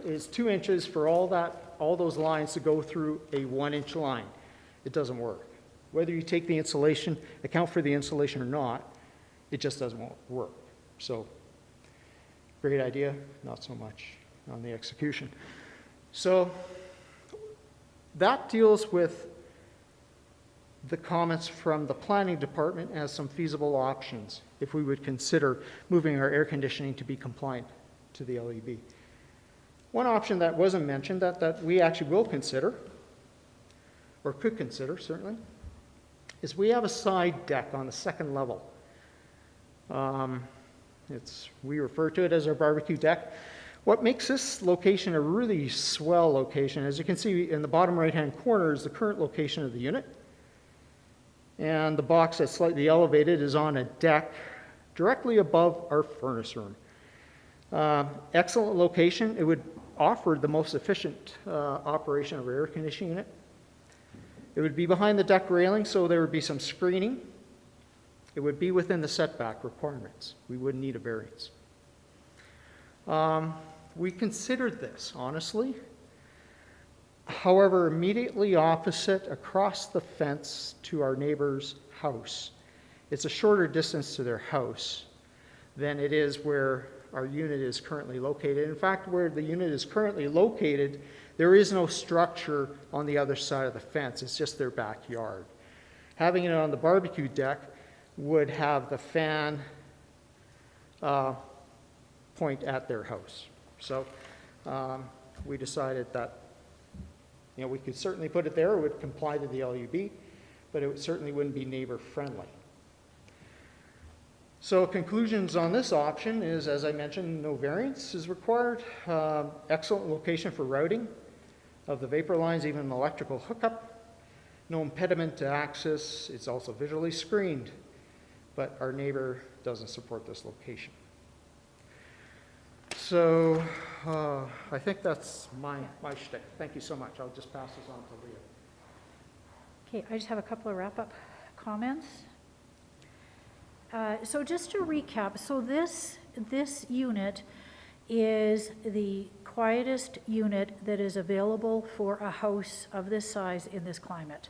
Speaker 7: is 2 inches for all those lines to go through a 1-inch line. It doesn't work. Whether you take the insulation, account for the insulation or not, it just doesn't work. So great idea, not so much on the execution. So that deals with the comments from the planning department as some feasible options if we would consider moving our air conditioning to be compliant to the LEB. One option that wasn't mentioned that we actually will consider, or could consider certainly, is we have a side deck on the second level. We refer to it as our barbecue deck. What makes this location a really swell location, as you can see in the bottom right-hand corner, is the current location of the unit. And the box that's slightly elevated is on a deck directly above our furnace room. Excellent location. It would offer the most efficient operation of our air conditioning unit. It would be behind the deck railing, so there would be some screening. It would be within the setback requirements. We wouldn't need a variance. We considered this, honestly. However, immediately opposite, across the fence to our neighbor's house, it's a shorter distance to their house than it is where our unit is currently located. In fact, where the unit is currently located, there is no structure on the other side of the fence. It's just their backyard. Having it on the barbecue deck would have the fan point at their house. So we decided that we could certainly put it there. It would comply to the LUB, but it certainly wouldn't be neighbor friendly. So conclusions on this option is, as I mentioned, no variance is required. Excellent location for routing of the vapor lines, even an electrical hookup. No impediment to access. It's also visually screened, but our neighbor doesn't support this location. So I think that's my shtick. Thank you so much. I'll just pass this on to Leah.
Speaker 8: Okay, I just have a couple of wrap-up comments. So just to recap, so this unit is the quietest unit that is available for a house of this size in this climate.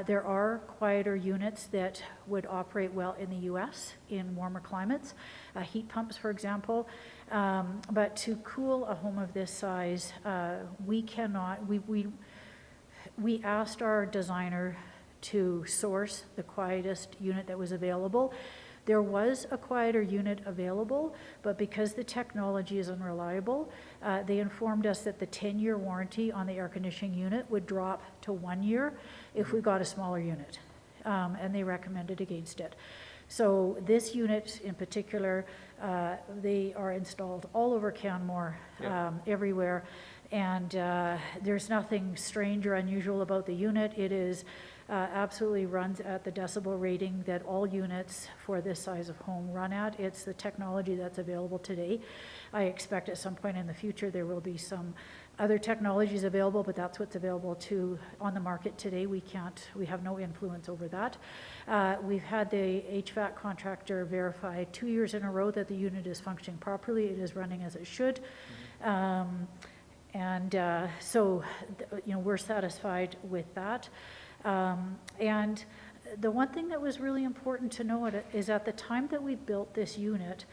Speaker 8: There are quieter units that would operate well in the US in warmer climates, heat pumps, for example. But to cool a home of this size, we cannot, we asked our designer to source the quietest unit that was available. There was a quieter unit available, but because the technology is unreliable, they informed us that the 10-year warranty on the air conditioning unit would drop to 1 year if we got a smaller unit, and they recommended against it. So this unit in particular, they are installed all over Canmore, everywhere, and there's nothing strange or unusual about the unit. It is absolutely runs at the decibel rating that all units for this size of home run at. It's the technology that's available today. I expect at some point in the future there will be some other technologies available, but that's what's available on the market today. We have no influence over that. We've had the HVAC contractor verify 2 years in a row that the unit is functioning properly. It is running as it should. So we're satisfied with that. And the one thing that was really important to note is at the time that we built this unit,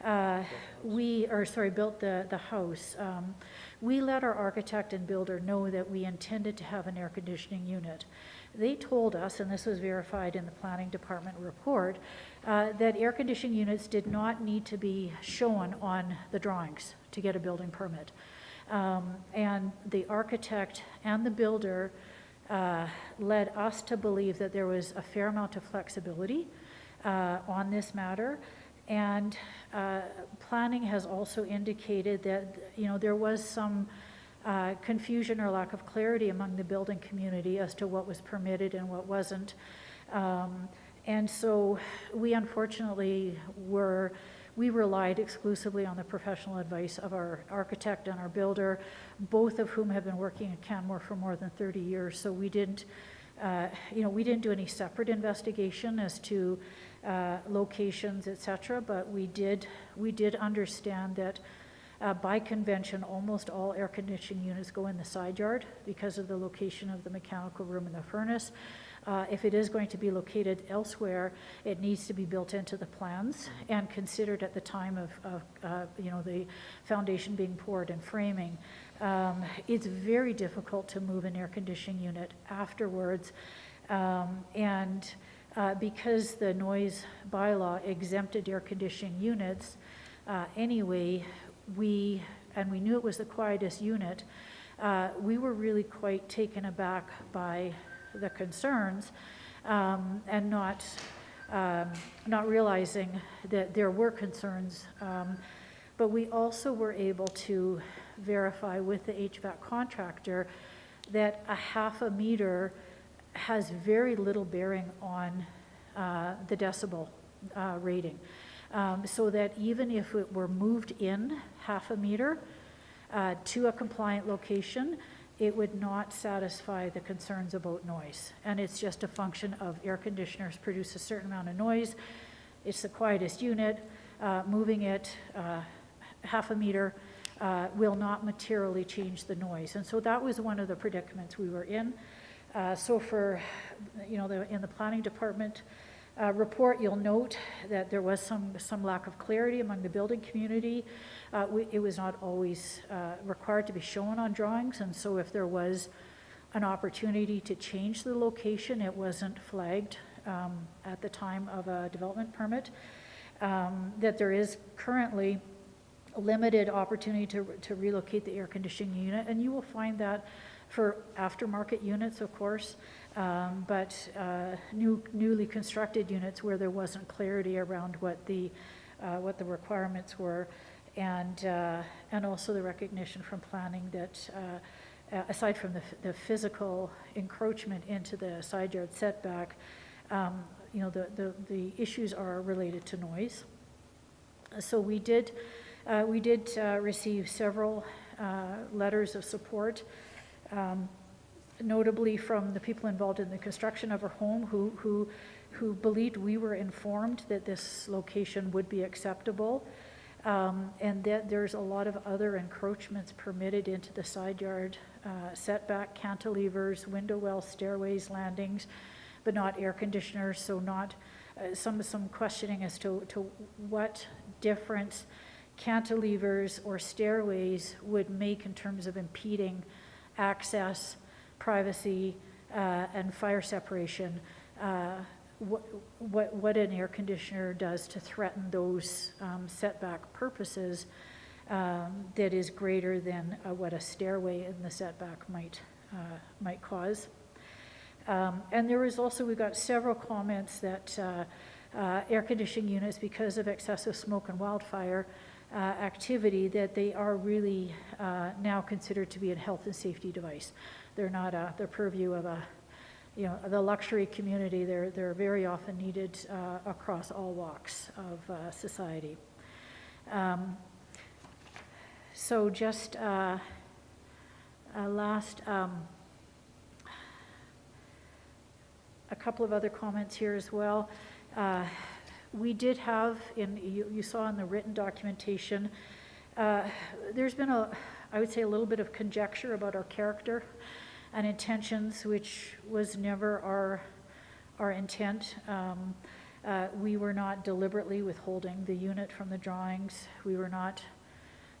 Speaker 8: built the house, we let our architect and builder know that we intended to have an air conditioning unit. They told us, and this was verified in the planning department report, that air conditioning units did not need to be shown on the drawings to get a building permit. And the architect and the builder led us to believe that there was a fair amount of flexibility on this matter. And planning has also indicated that, you know, there was some confusion or lack of clarity among the building community as to what was permitted and what wasn't. And so we unfortunately we relied exclusively on the professional advice of our architect and our builder, both of whom have been working in Canmore for more than 30 years. So we didn't, we didn't do any separate investigation as to locations, et cetera, but we did understand that by convention, almost all air conditioning units go in the side yard because of the location of the mechanical room and the furnace. If it is going to be located elsewhere, it needs to be built into the plans and considered at the time of the foundation being poured and framing. It's very difficult to move an air conditioning unit afterwards, because the noise bylaw exempted air conditioning units anyway, we knew it was the quietest unit. We were really quite taken aback by the concerns, and not realizing that there were concerns. But we also were able to verify with the HVAC contractor that a half a meter has very little bearing on the decibel rating. So that even if it were moved in half a meter to a compliant location, it would not satisfy the concerns about noise. And it's just a function of air conditioners produce a certain amount of noise. It's the quietest unit. Moving it half a meter will not materially change the noise. And so that was one of the predicaments we were in. So for, in the planning department report, you'll note that there was some lack of clarity among the building community. It was not always required to be shown on drawings, and so if there was an opportunity to change the location, it wasn't flagged at the time of a development permit. That there is currently a limited opportunity to relocate the air conditioning unit, and you will find that for aftermarket units, of course, but newly constructed units where there wasn't clarity around what the requirements were, and also the recognition from planning that aside from the physical encroachment into the side yard setback, the issues are related to noise. So we did receive several letters of support. Notably from the people involved in the construction of our home who believed we were informed that this location would be acceptable, and that there's a lot of other encroachments permitted into the side yard setback, cantilevers, window wells, stairways, landings, but not air conditioners, so not some questioning as to what difference cantilevers or stairways would make in terms of impeding access, privacy, and fire separation. What an air conditioner does to threaten those setback purposes that is greater than what a stairway in the setback might cause. And there was also, we got several comments that air conditioning units, because of excessive smoke and wildfire activity, that they are really now considered to be a health and safety device. They're not the purview of the luxury community. They're very often needed across all walks of society. So just a couple of other comments here as well. We did have, you saw in the written documentation, there's been I would say a little bit of conjecture about our character and intentions, which was never our intent. We were not deliberately withholding the unit from the drawings. We were not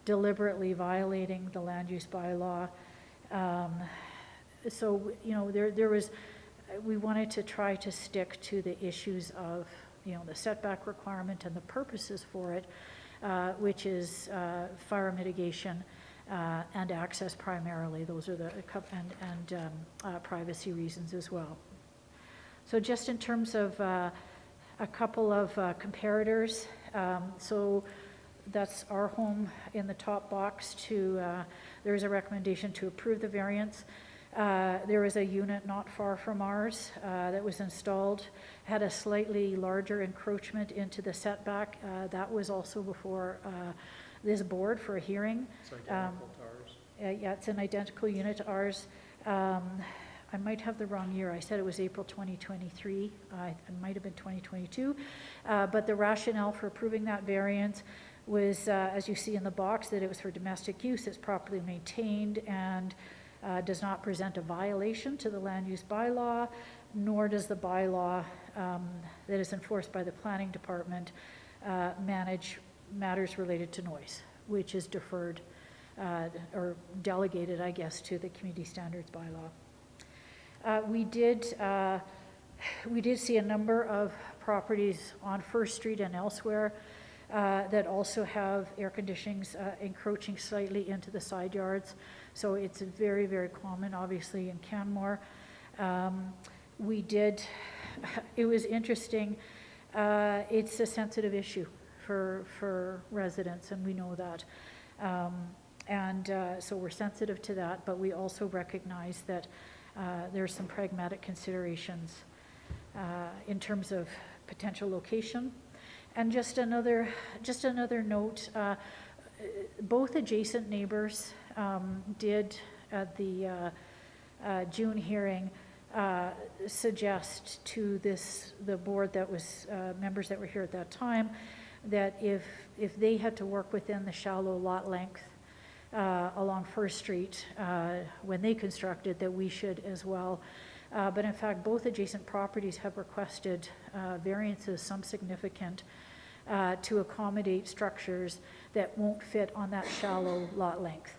Speaker 8: deliberately violating the land use bylaw. So, you know, we wanted to try to stick to the issues of, you know, the setback requirement and the purposes for it, which is fire mitigation and access primarily. Those are the privacy reasons as well. So just in terms of a couple of comparators, so that's our home in the top box. There is a recommendation to approve the variance. There was a unit not far from ours that was installed, had a slightly larger encroachment into the setback. That was also before this board for a hearing.
Speaker 7: It's identical to ours.
Speaker 8: Yeah, it's an identical unit to ours. I might have the wrong year. I said it was April 2023. It might have been 2022. But the rationale for approving that variance was, as you see in the box, that it was for domestic use, it's properly maintained, and does not present a violation to the land use bylaw, nor does the bylaw that is enforced by the planning department manage matters related to noise, which is deferred or delegated, I guess, to the community standards bylaw. We did see a number of properties on First Street and elsewhere that also have air conditionings encroaching slightly into the side yards. So it's very, very common, obviously, in Canmore. It was interesting. It's a sensitive issue for residents, and we know that. So we're sensitive to that, but we also recognize that there are some pragmatic considerations in terms of potential location. And just another note, both adjacent neighbors did at the June hearing suggest to the board that was members that were here at that time, that if they had to work within the shallow lot length along First Street when they constructed, that we should as well. But in fact, both adjacent properties have requested variances, some significant, to accommodate structures that won't fit on that shallow lot length.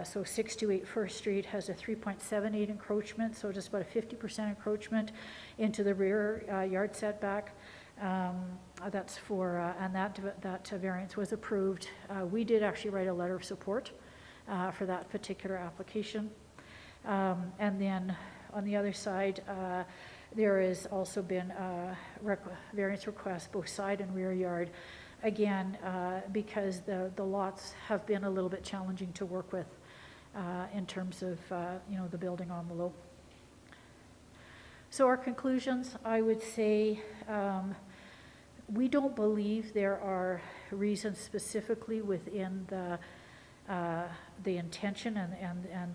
Speaker 8: So 628 First Street has a 3.78 encroachment, so just about a 50% encroachment into the rear yard setback. That's for, and that variance was approved. We did actually write a letter of support for that particular application. And then on the other side, there has also been variance requests, both side and rear yard, again, because the lots have been a little bit challenging to work with in terms of, the building envelope. So our conclusions, I would say, we don't believe there are reasons specifically within the intention and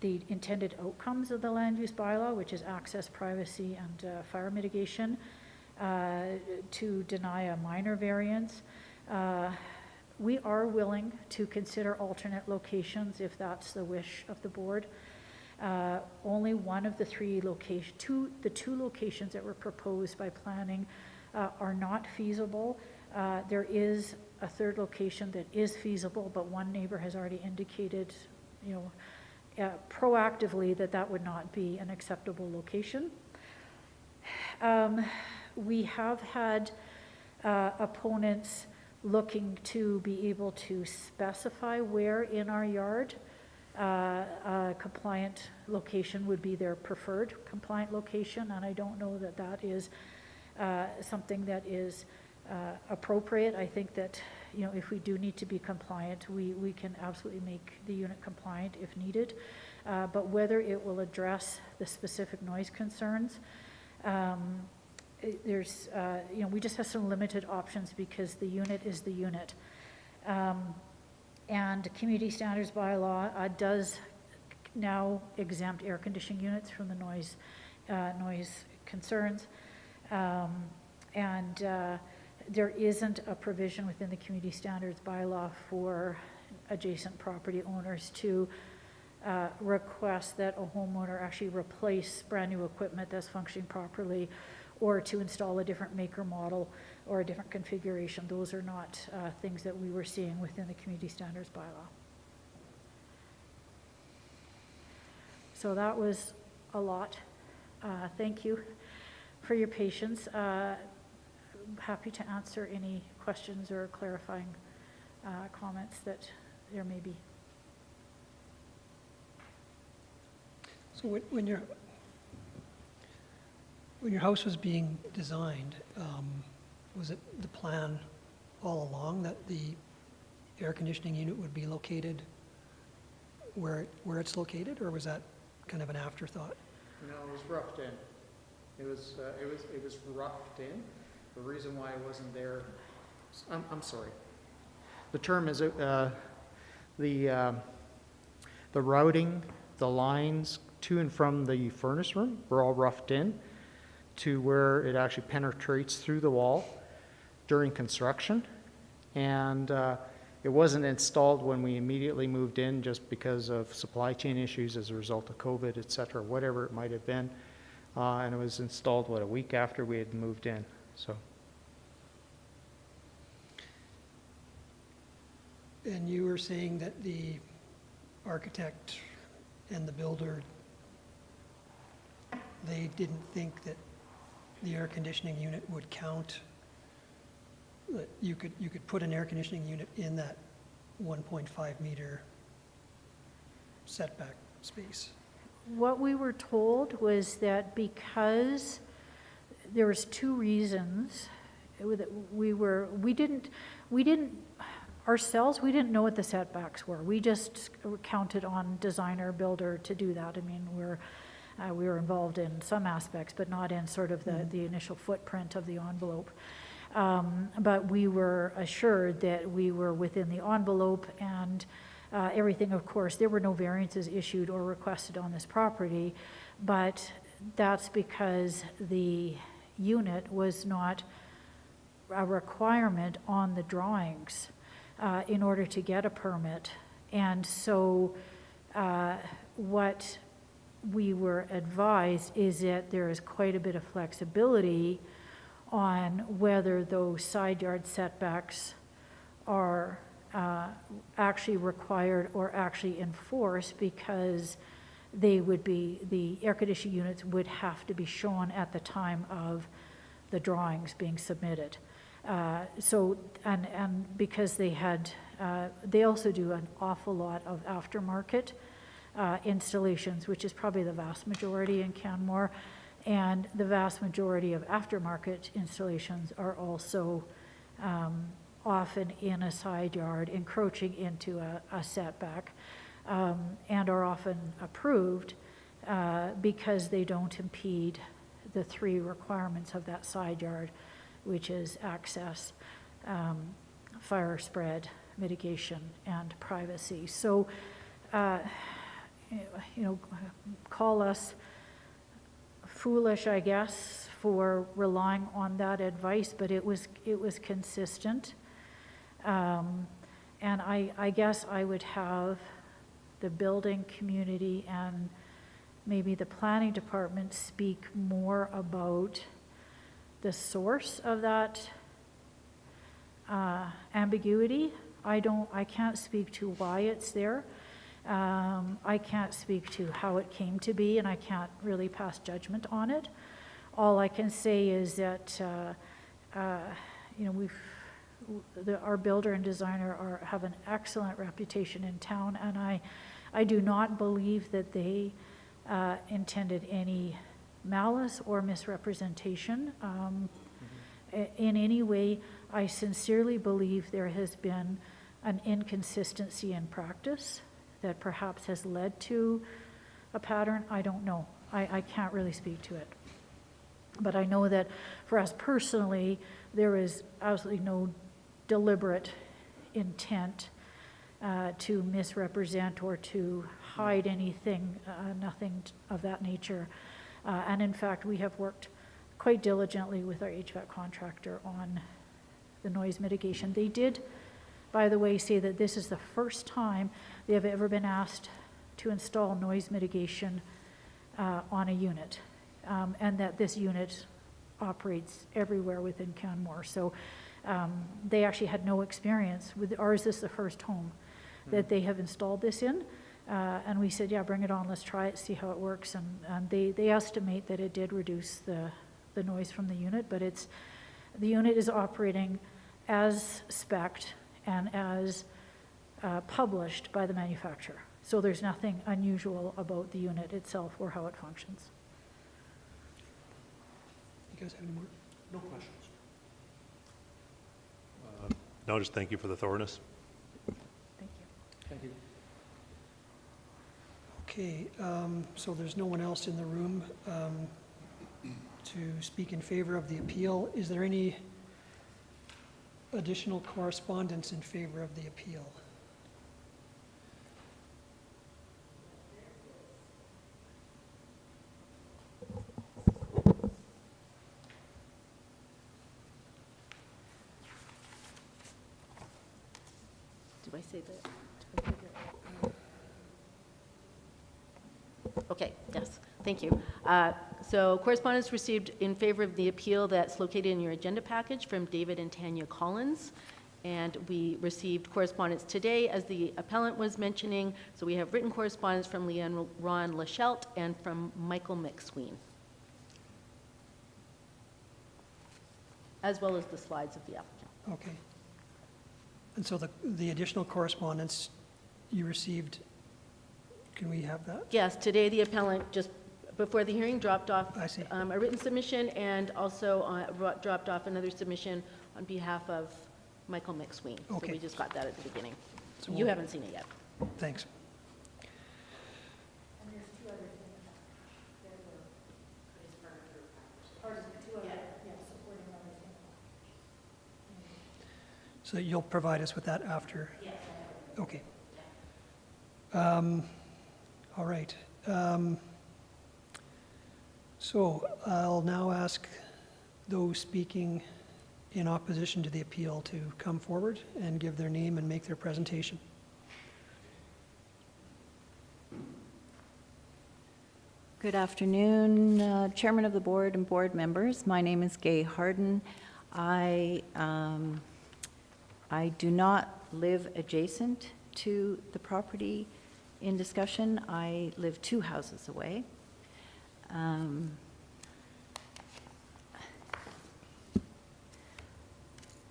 Speaker 8: the intended outcomes of the land use bylaw, which is access, privacy, and fire mitigation, to deny a minor variance. We are willing to consider alternate locations if that's the wish of the board. Only one of the the two locations that were proposed by planning are not feasible. There is a third location that is feasible, but one neighbor has already indicated, proactively that would not be an acceptable location. We have had opponents looking to be able to specify where in our yard a compliant location would be their preferred compliant location, and I don't know that is something that is appropriate. I think that, if we do need to be compliant, we can absolutely make the unit compliant if needed. But whether it will address the specific noise concerns, we just have some limited options because the unit is the unit. And community standards bylaw does now exempt air conditioning units from the noise concerns. There isn't a provision within the community standards bylaw for adjacent property owners to request that a homeowner actually replace brand-new equipment that's functioning properly, or to install a different maker model or a different configuration. Those are not things that we were seeing within the community standards bylaw. So that was a lot. Thank you for your patience. Happy to answer any questions or clarifying comments that there may be.
Speaker 1: So when your house was being designed, was it the plan all along that the air conditioning unit would be located where it's located, or was that kind of an afterthought?
Speaker 7: No, it was roughed in. It was roughed in. The reason why it wasn't there, I'm sorry. The term is the routing, the lines to and from the furnace room were all roughed in to where it actually penetrates through the wall during construction. And it wasn't installed when we immediately moved in just because of supply chain issues as a result of COVID, et cetera, whatever it might have been. And it was installed, a week after we had moved in, so.
Speaker 1: And you were saying that the architect and the builder, they didn't think that the air conditioning unit would count, that you could put an air conditioning unit in that 1.5 meter setback space.
Speaker 8: What we were told was that because there was two reasons that we didn't ourselves, we didn't know what the setbacks were. We just counted on designer builder to do that. I mean, we were involved in some aspects, but not in sort of the initial footprint of the envelope. But we were assured that we were within the envelope, and everything, of course, there were no variances issued or requested on this property, but that's because the unit was not a requirement on the drawings in order to get a permit. And so what we were advised is that there is quite a bit of flexibility on whether those side yard setbacks are actually required or actually enforced, because they would be, the air conditioning units would have to be shown at the time of the drawings being submitted. So, and because they had, they also do an awful lot of aftermarket installations, which is probably the vast majority in Canmore, and the vast majority of aftermarket installations are also often in a side yard, encroaching into a setback, and are often approved because they don't impede the three requirements of that side yard, which is access, fire spread, mitigation, and privacy. So, call us foolish, I guess, for relying on that advice, but it was consistent. And I guess I would have the building community and maybe the planning department speak more about the source of that ambiguity. I can't speak to why it's there. I can't speak to how it came to be, and I can't really pass judgment on it. All I can say is that our builder and designer have an excellent reputation in town, and I do not believe that they intended any malice or misrepresentation in any way. I sincerely believe there has been an inconsistency in practice that perhaps has led to a pattern. I don't know. I can't really speak to it. But I know that for us personally, there is absolutely no deliberate intent to misrepresent or to hide anything, nothing of that nature. And in fact, we have worked quite diligently with our HVAC contractor on the noise mitigation. They did, by the way, say that this is the first time they have ever been asked to install noise mitigation on a unit, and that this unit operates everywhere within Canmore. So they actually had no experience with ours. This is the first home that they have installed this in. And we said, yeah, bring it on, let's try it, see how it works. And they estimate that it did reduce the noise from the unit, but the unit is operating as spec'd and as published by the manufacturer. So there's nothing unusual about the unit itself or how it functions.
Speaker 1: You guys have any more?
Speaker 3: No questions.
Speaker 9: No, just thank you for the thoroughness.
Speaker 8: Thank you.
Speaker 7: Thank you.
Speaker 1: Okay, so there's no one else in the room to speak in favor of the appeal. Is there any additional correspondence in favor of the appeal?
Speaker 10: Do I say that? Okay, yes, thank you. So correspondence received in favor of the appeal that's located in your agenda package from David and Tanya Collins. And we received correspondence today, as the appellant was mentioning. So we have written correspondence from Leanne Ron Lachelt and from Michael McSween, as well as the slides of the applicant.
Speaker 1: Okay. And so the additional correspondence you received, can we have that?
Speaker 10: Yes, today the appellant, just before the hearing, dropped off
Speaker 1: I see.
Speaker 10: a written submission and also dropped off another submission on behalf of Michael McSween.
Speaker 1: Okay.
Speaker 10: So we just got that at the beginning.
Speaker 1: So
Speaker 10: You
Speaker 1: we'll-
Speaker 10: haven't seen it yet.
Speaker 1: Thanks.
Speaker 8: And there's two other things that were, two other, yeah, supporting others.
Speaker 1: So you'll provide us with that after?
Speaker 10: Yes.
Speaker 1: Okay. All right. So I'll now ask those speaking in opposition to the appeal to come forward and give their name and make their presentation.
Speaker 2: Good afternoon, Chairman of the Board and board members. My name is Gay Harden. I do not live adjacent to the property in discussion. I live 2 houses away.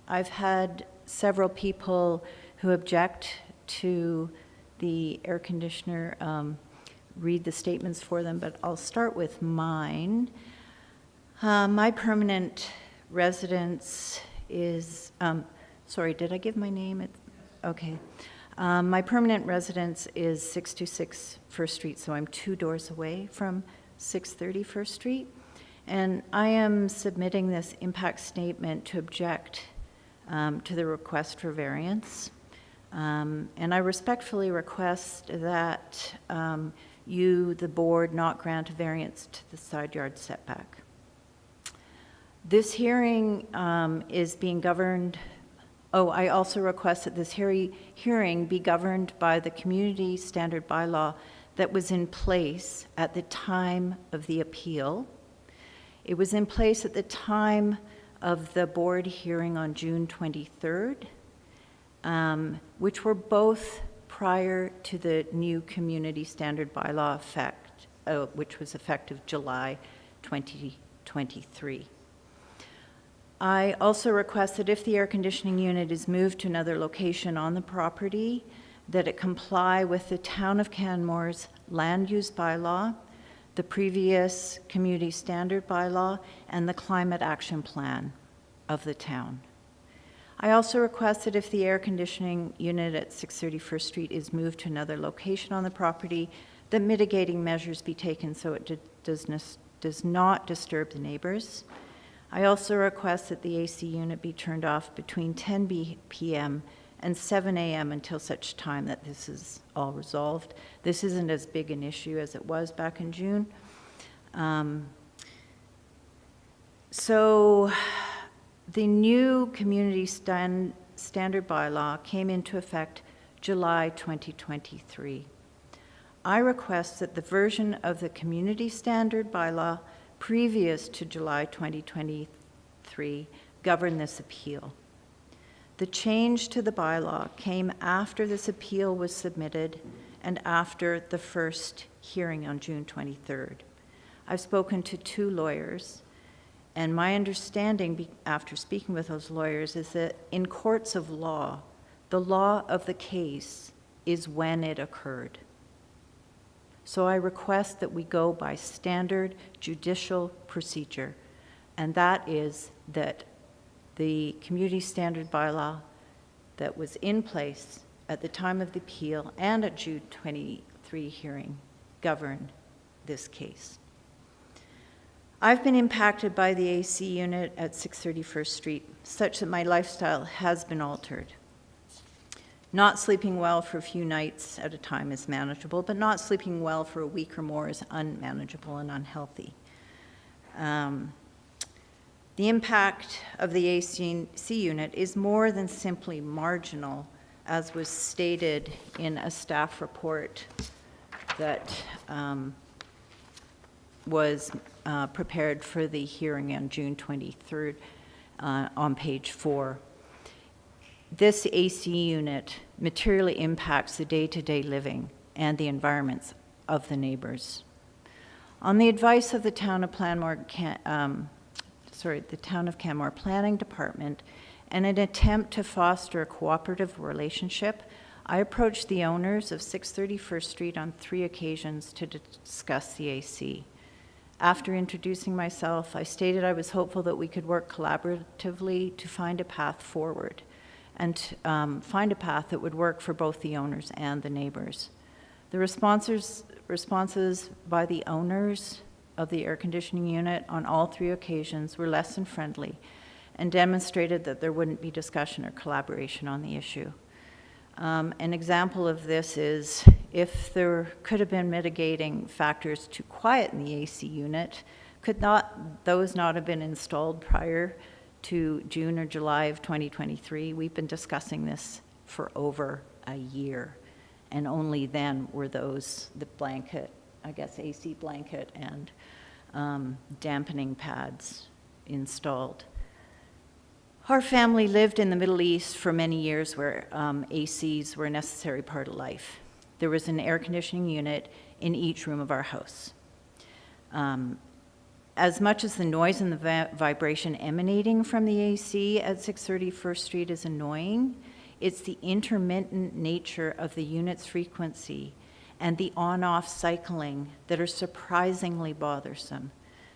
Speaker 2: I've had several people who object to the air conditioner read the statements for them, but I'll start with mine. My permanent residence is, sorry, did I give my name? Okay. My permanent residence is 626 First Street, so I'm 2 doors away from 630 First Street. And I am submitting this impact statement to object to the request for variance. And I respectfully request that you, the board, not grant a variance to the side yard setback. This hearing is being governed. Oh, I also request that this hearing be governed by the community standard bylaw that was in place at the time of the appeal. It was in place at the time of the board hearing on June 23rd, which were both prior to the new community standard bylaw effect, which was effective July 2023. I also request that if the air conditioning unit is moved to another location on the property, that it comply with the Town of Canmore's land use bylaw, the previous community standard bylaw, and the climate action plan of the town. I also request that if the air conditioning unit at 630 First Street is moved to another location on the property, that mitigating measures be taken so it does not disturb the neighbors. I also request that the AC unit be turned off between 10 p.m. and 7 a.m. until such time that this is all resolved. This isn't as big an issue as it was back in June. So the new community standard bylaw came into effect July 2023. I request that the version of the community standard bylaw previous to July 2023 govern this appeal. The change to the bylaw came after this appeal was submitted and after the first hearing on June 23rd. I've spoken to 2 lawyers, and my understanding after speaking with those lawyers is that in courts of law, the law of the case is when it occurred. So I request that we go by standard judicial procedure, and that is that the community standard bylaw that was in place at the time of the appeal and at June 23 hearing govern this case. I've been impacted by the AC unit at 631st Street, such that my lifestyle has been altered. Not sleeping well for a few nights at a time is manageable, but not sleeping well for a week or more is unmanageable and unhealthy. The impact of the AC unit is more than simply marginal, as was stated in a staff report that was prepared for the hearing on June 23rd on page 4. This AC unit materially impacts the day-to-day living and the environments of the neighbors. On the advice of the Town of Canmore Planning Department, and in an attempt to foster a cooperative relationship, I approached the owners of 631st Street on 3 occasions to discuss the AC. After introducing myself, I stated I was hopeful that we could work collaboratively to find a path forward and find a path that would work for both the owners and the neighbors. The responses by the owners of the air conditioning unit on all 3 occasions were less than friendly and demonstrated that there wouldn't be discussion or collaboration on the issue. An example of this is if there could have been mitigating factors to quieten the AC unit, could those not have been installed prior to June or July of 2023? We've been discussing this for over a year, and only then were those, the blanket, I guess AC blanket and dampening pads installed. Our family lived in the Middle East for many years where ACs were a necessary part of life. There was an air conditioning unit in each room of our house. As much as the noise and the vibration emanating from the AC at 631st Street is annoying, it's the intermittent nature of the unit's frequency and the on-off cycling that are surprisingly bothersome.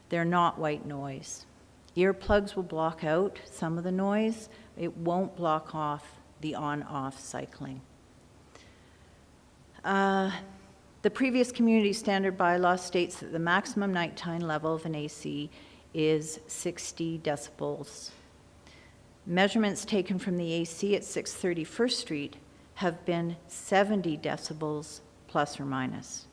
Speaker 2: They're not white noise. Earplugs will block out some of the noise. It won't block off the on-off cycling. The previous community standard bylaw states that the maximum nighttime level of an AC is 60 decibels. Measurements taken from the AC at 631st Street have been 70 decibels plus or minus.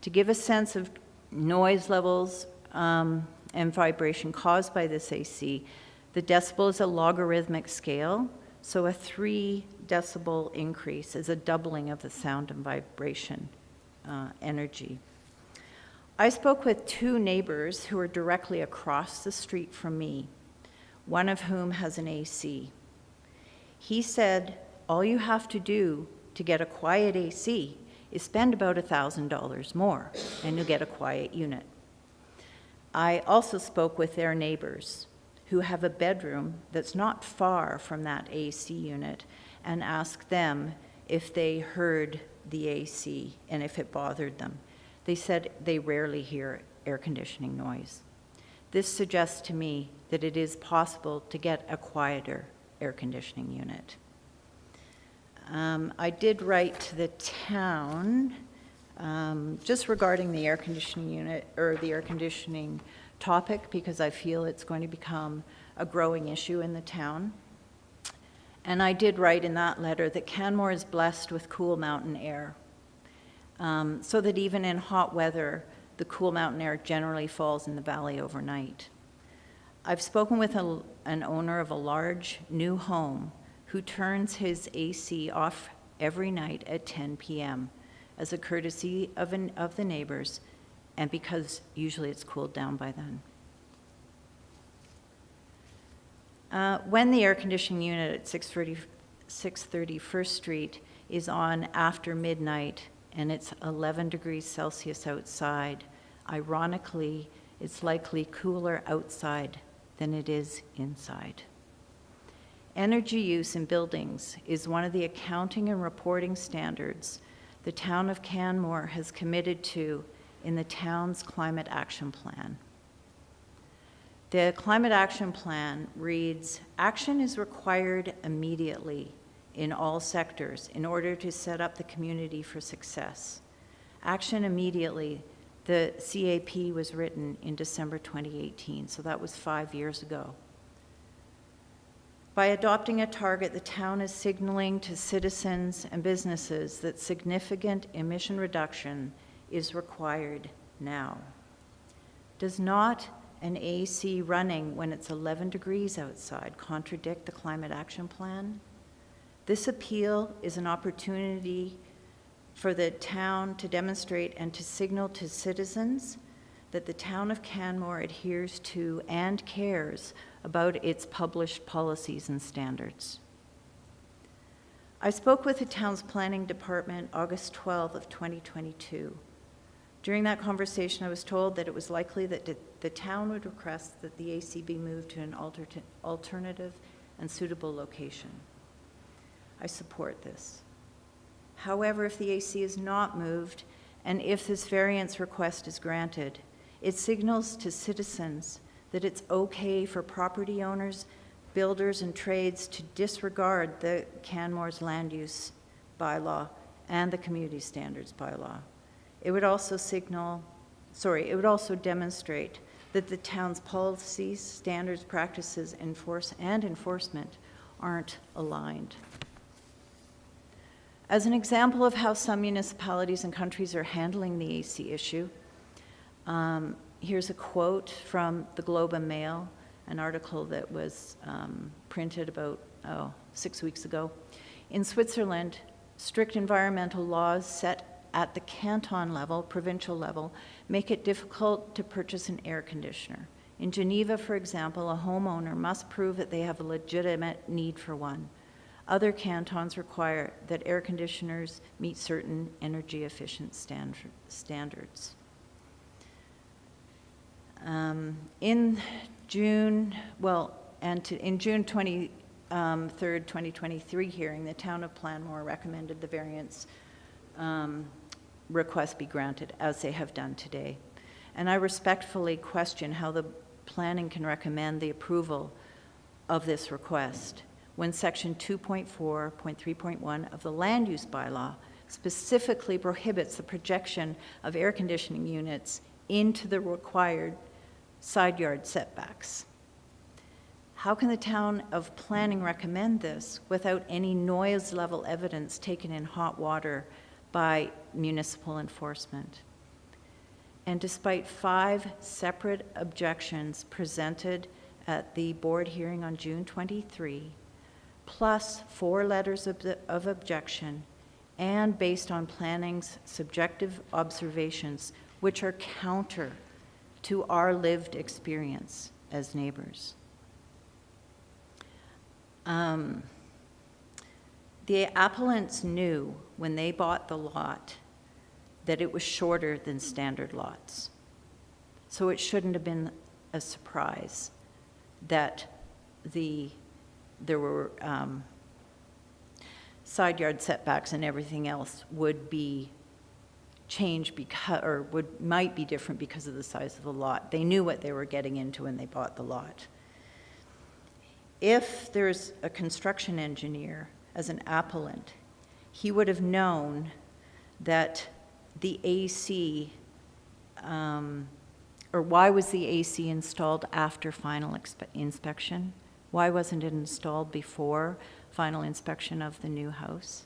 Speaker 2: To give a sense of noise levels and vibration caused by this AC, the decibel is a logarithmic scale, so a 3 decibel increase is a doubling of the sound and vibration energy. I spoke with 2 neighbors who are directly across the street from me, one of whom has an AC. He said, all you have to do to get a quiet AC is spend about $1,000 more, and you'll get a quiet unit. I also spoke with their neighbors who have a bedroom that's not far from that AC unit and asked them if they heard the AC and if it bothered them. They said they rarely hear air conditioning noise. This suggests to me that it is possible to get a quieter air conditioning unit. I did write to the town just regarding the air conditioning unit or the air conditioning topic, because I feel it's going to become a growing issue in the town. And I did write in that letter that Canmore is blessed with cool mountain air, so that even in hot weather, the cool mountain air generally falls in the valley overnight. I've spoken with an owner of a large new home who turns his AC off every night at 10 p.m. as a courtesy of the neighbors, and because usually it's cooled down by then. When the air conditioning unit at 630 First Street is on after midnight and it's 11 degrees Celsius outside, ironically, it's likely cooler outside than it is inside. Energy use in buildings is one of the accounting and reporting standards the town of Canmore has committed to in the town's climate action plan. The climate action plan reads, "Action is required immediately in all sectors in order to set up the community for success." Action immediately, the CAP was written in December 2018, so that was 5 years ago. By adopting a target, the town is signaling to citizens and businesses that significant emission reduction is required now. Does not an AC running when it's 11 degrees outside contradict the climate action plan? This appeal is an opportunity for the town to demonstrate and to signal to citizens that the town of Canmore adheres to and cares about its published policies and standards. I spoke with the town's planning department August 12th of 2022. During that conversation, I was told that it was likely that the town would request that the AC be moved to an alternative and suitable location. I support this. However, if the AC is not moved, and if this variance request is granted, it signals to citizens that it's okay for property owners, builders, and trades to disregard the Canmore's land use bylaw and the community standards bylaw. It would also demonstrate that the town's policies, standards, practices, and enforcement aren't aligned. As an example of how some municipalities and countries are handling the AC issue, here's a quote from the Globe and Mail, an article that was printed about 6 weeks ago. In Switzerland, strict environmental laws set at the canton level, provincial level, make it difficult to purchase an air conditioner. In Geneva, for example, a homeowner must prove that they have a legitimate need for one. Other cantons require that air conditioners meet certain energy efficient standards. In June 23rd, 2023 hearing, the town of Planmore recommended the variance request be granted, as they have done today. And I respectfully question how the planning can recommend the approval of this request when section 2.4.3.1 of the land use bylaw specifically prohibits the projection of air conditioning units into the required side yard setbacks. How can the town of planning recommend this without any noise level evidence taken in hot water by municipal enforcement? And despite 5 separate objections presented at the board hearing on June 23, plus 4 letters of objection, and based on planning's subjective observations, which are counter to our lived experience as neighbors. The appellants knew when they bought the lot that it was shorter than standard lots. So it shouldn't have been a surprise that there were side yard setbacks and everything else would be changed might be different because of the size of the lot. They knew what they were getting into when they bought the lot. If there's a construction engineer as an appellant, he would have known that the AC, or why was the AC installed after final inspection? Why wasn't it installed before final inspection of the new house?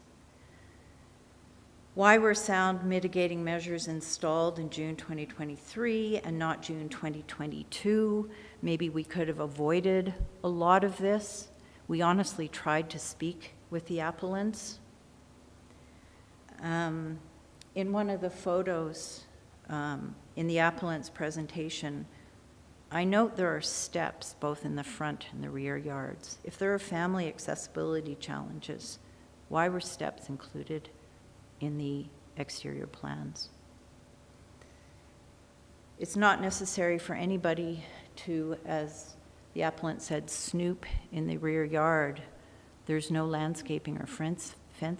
Speaker 2: Why were sound mitigating measures installed in June 2023 and not June 2022? Maybe we could have avoided a lot of this. We honestly tried to speak with the appellants. In one of the photos in the appellant's presentation, I note there are steps both in the front and the rear yards. If there are family accessibility challenges, why were steps included in the exterior plans? It's not necessary for anybody to, as the appellant said, snoop in the rear yard. There's no landscaping or fence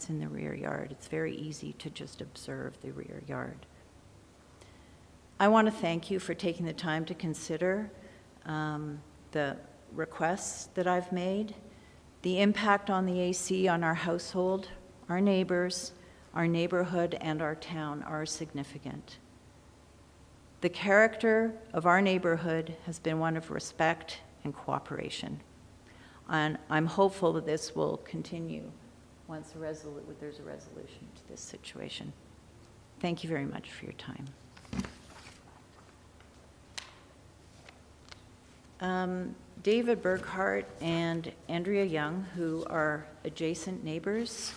Speaker 2: in the rear yard. It's very easy to just observe the rear yard. I want to thank you for taking the time to consider the requests that I've made. The impact on the AC on our household, our neighbors, our neighborhood, and our town are significant. The character of our neighborhood has been one of respect and cooperation. And I'm hopeful that this will continue once there's a resolution to this situation. Thank you very much for your time. David Burkhart and Andrea Young, who are adjacent neighbors.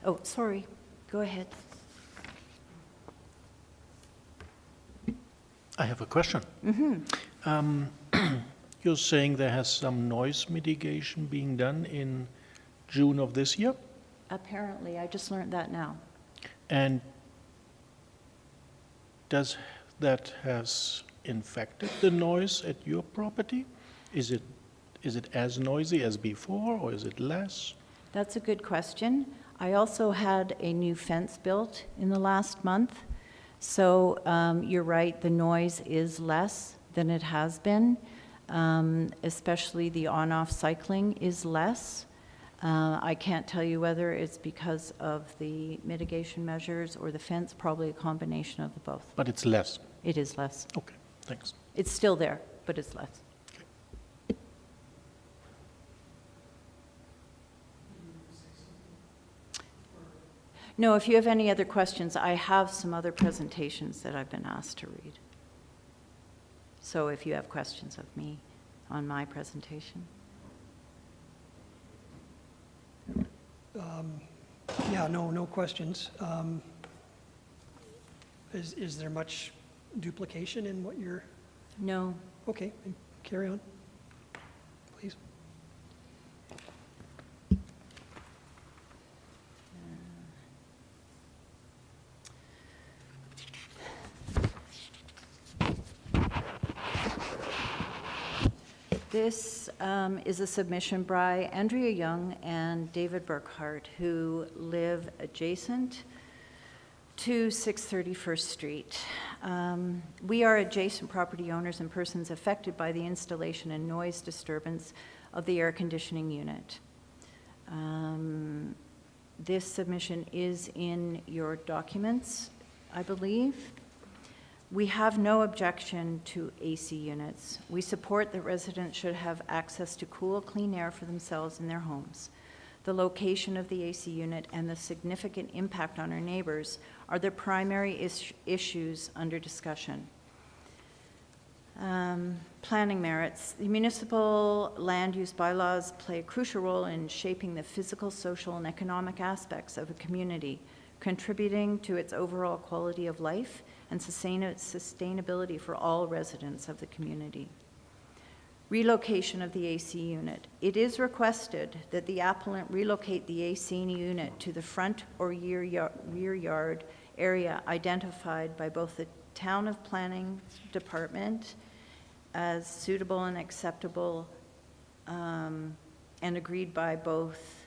Speaker 2: Oh, sorry, go ahead.
Speaker 3: I have a question. You're saying there has some noise mitigation being done in June of this year?
Speaker 2: Apparently, I just learned that now.
Speaker 3: And does that has infected the noise at your property? Is it as noisy as before, or is it less?
Speaker 2: That's a good question. I also had a new fence built in the last month. So you're right, the noise is less than it has been. Especially the on-off cycling is less. I can't tell you whether it's because of the mitigation measures or the fence, probably a combination of the both.
Speaker 3: But it's less.
Speaker 2: It is less.
Speaker 3: Okay, thanks.
Speaker 2: It's still there, but it's less. No, if you have any other questions, I have some other presentations that I've been asked to read. So if you have questions of me on my presentation.
Speaker 1: Yeah, no questions. Is there much duplication in what you're,
Speaker 2: No.
Speaker 1: okay, carry on, please.
Speaker 2: This is a submission by Andrea Young and David Burkhart, who live adjacent to 631st Street. We are adjacent property owners and persons affected by the installation and noise disturbance of the air conditioning unit. This submission is in your documents, I believe. We have no objection to AC units. We support that residents should have access to cool, clean air for themselves in their homes. The location of the AC unit and the significant impact on our neighbors are the primary issues under discussion. Planning merits. The municipal land use bylaws play a crucial role in shaping the physical, social, and economic aspects of a community, contributing to its overall quality of life and sustainability for all residents of the community. Relocation of the AC unit. It is requested that the appellant relocate the AC unit to the front or rear yard area identified by both the Town of Planning Department as suitable and acceptable and agreed by both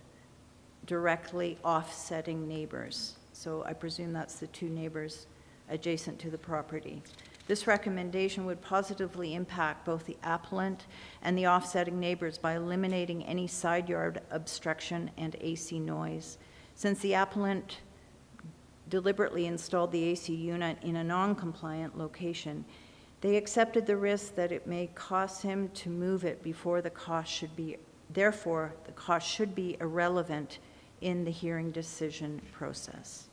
Speaker 2: directly offsetting neighbors. So I presume that's the two neighbors adjacent to the property. This recommendation would positively impact both the appellant and the offsetting neighbors by eliminating any side yard obstruction and AC noise. Since the appellant deliberately installed the AC unit in a non-compliant location, they accepted the risk that it may cost him to move it before the cost should be, therefore, the cost should be irrelevant in the hearing decision process.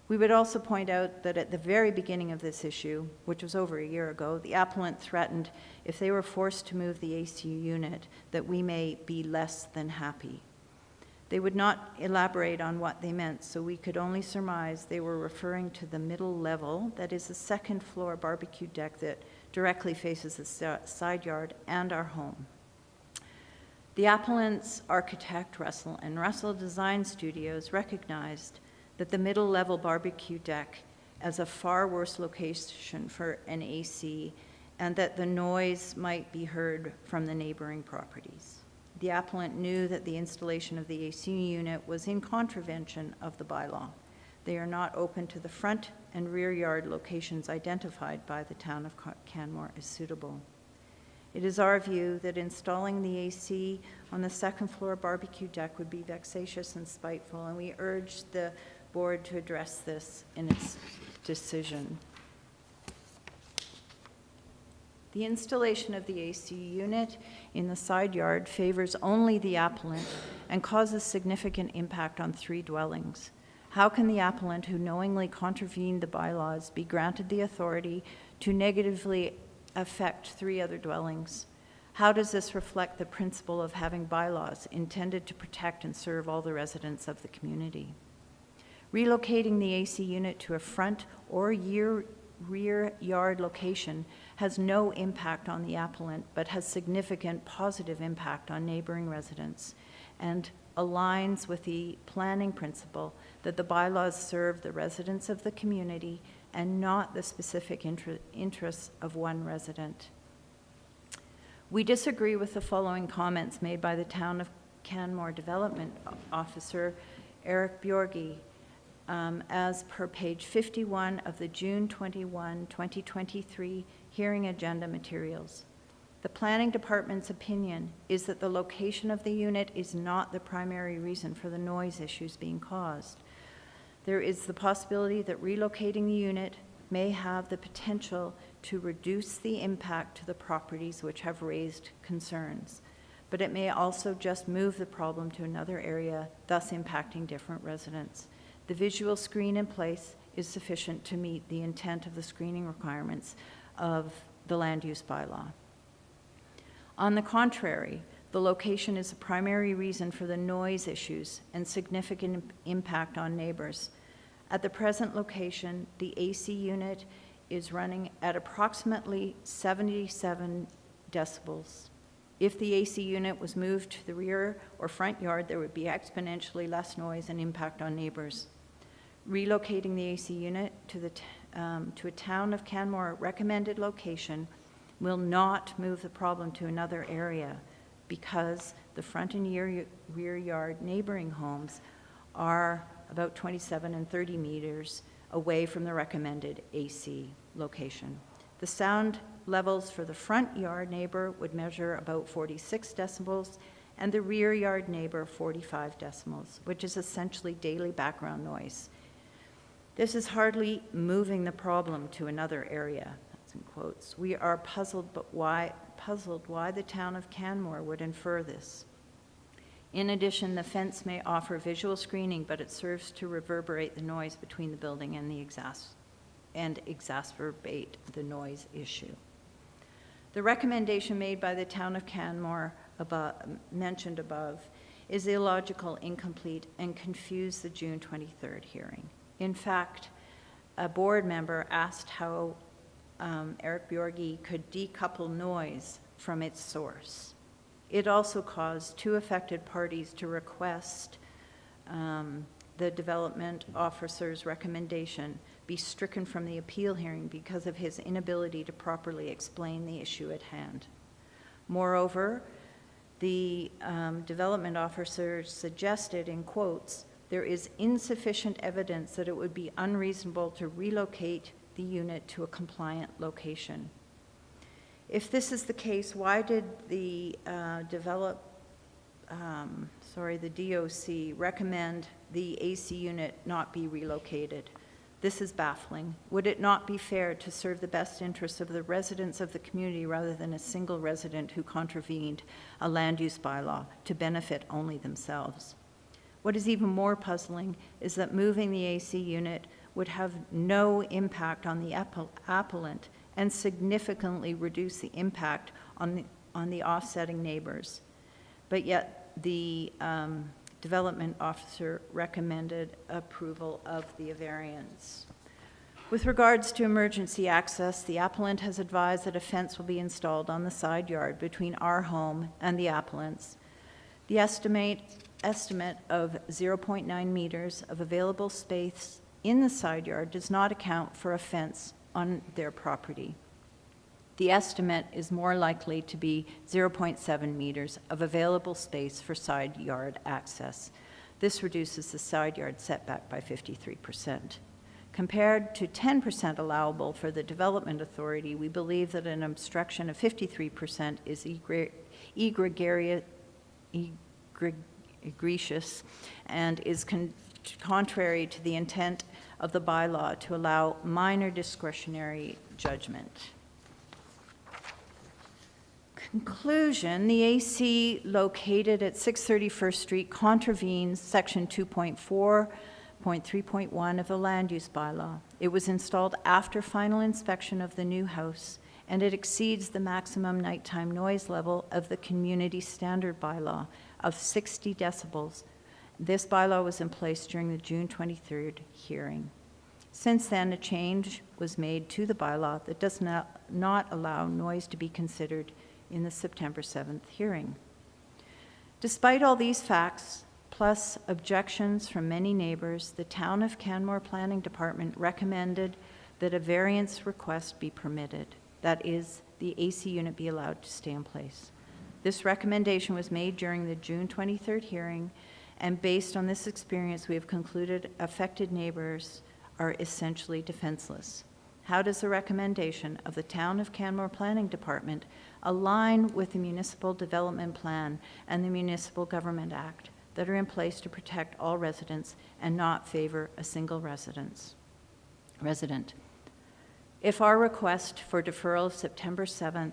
Speaker 2: We would also point out that at the very beginning of this issue, which was over a year ago, the appellant threatened if they were forced to move the AC unit that we may be less than happy. They would not elaborate on what they meant, so we could only surmise they were referring to the middle level, that is the second floor barbecue deck that directly faces the side yard and our home. The appellant's architect, Russell and Russell Design Studios, recognized that the middle level barbecue deck as a far worse location for an AC, and that the noise might be heard from the neighboring properties. The appellant knew that the installation of the AC unit was in contravention of the bylaw. They are not open to the front and rear yard locations identified by the town of Canmore as suitable. It is our view that installing the AC on the second floor barbecue deck would be vexatious and spiteful, and we urge the board to address this in its decision. The installation of the AC unit in the side yard favors only the appellant and causes significant impact on 3 dwellings. How can the appellant, who knowingly contravened the bylaws, be granted the authority to negatively affect 3 other dwellings? How does this reflect the principle of having bylaws intended to protect and serve all the residents of the community? Relocating the AC unit to a front or rear yard location has no impact on the appellant, but has significant positive impact on neighboring residents, and aligns with the planning principle that the bylaws serve the residents of the community and not the specific interests of one resident. We disagree with the following comments made by the Town of Canmore Development Officer, Eric Bjorgi, as per page 51 of the June 21, 2023 hearing agenda materials. The Planning Department's opinion is that the location of the unit is not the primary reason for the noise issues being caused. There is the possibility that relocating the unit may have the potential to reduce the impact to the properties which have raised concerns, but it may also just move the problem to another area, thus impacting different residents. The visual screen in place is sufficient to meet the intent of the screening requirements of the land use bylaw. On the contrary, the location is the primary reason for the noise issues and significant impact on neighbors. At the present location, the AC unit is running at approximately 77 decibels. If the AC unit was moved to the rear or front yard, there would be exponentially less noise and impact on neighbors. Relocating the AC unit to a Town of Canmore recommended location will not move the problem to another area, because the front and rear yard neighboring homes are about 27 and 30 meters away from the recommended AC location. The sound levels for the front yard neighbor would measure about 46 decibels and the rear yard neighbor 45 decibels, which is essentially daily background noise. This is hardly moving the problem to another area. That's in quotes. We are puzzled why the Town of Canmore would infer this. In addition, the fence may offer visual screening, but it serves to reverberate the noise between the building and exacerbate the noise issue. The recommendation made by the Town of Canmore mentioned above is illogical, incomplete, and confused the June 23rd hearing. In fact, a board member asked how Eric Bjorgi could decouple noise from its source. It also caused 2 affected parties to request the development officer's recommendation be stricken from the appeal hearing because of his inability to properly explain the issue at hand. Moreover, the development officer suggested, in quotes, there is insufficient evidence that it would be unreasonable to relocate the unit to a compliant location. If this is the case, why did the DOC recommend the AC unit not be relocated? This is baffling. Would it not be fair to serve the best interests of the residents of the community rather than a single resident who contravened a land use bylaw to benefit only themselves? What is even more puzzling is that moving the AC unit would have no impact on the appellant and significantly reduce the impact on the offsetting neighbors. But yet the Development Officer recommended approval of the variance. With regards to emergency access, the appellant has advised that a fence will be installed on the side yard between our home and the appellant's. The estimate of 0.9 meters of available space in the side yard does not account for a fence on their property. The estimate is more likely to be 0.7 meters of available space for side yard access. This reduces the side yard setback by 53%. Compared to 10% allowable for the Development Authority, we believe that an obstruction of 53% is egregious and is contrary to the intent of the bylaw to allow minor discretionary judgment. Conclusion, the AC located at 631st Street contravenes Section 2.4.3.1 of the Land Use Bylaw. It was installed after final inspection of the new house, and it exceeds the maximum nighttime noise level of the Community Standard Bylaw of 60 decibels. This bylaw was in place during the June 23rd hearing. Since then, a change was made to the bylaw that does not allow noise to be considered in the September 7th hearing. Despite all these facts, plus objections from many neighbors, the Town of Canmore Planning Department recommended that a variance request be permitted. That is, the AC unit be allowed to stay in place. This recommendation was made during the June 23rd hearing, and based on this experience, we have concluded affected neighbors are essentially defenseless. How does the recommendation of the Town of Canmore Planning Department align with the Municipal Development Plan and the Municipal Government Act that are in place to protect all residents and not favor a single resident? If our request for deferral of September 7th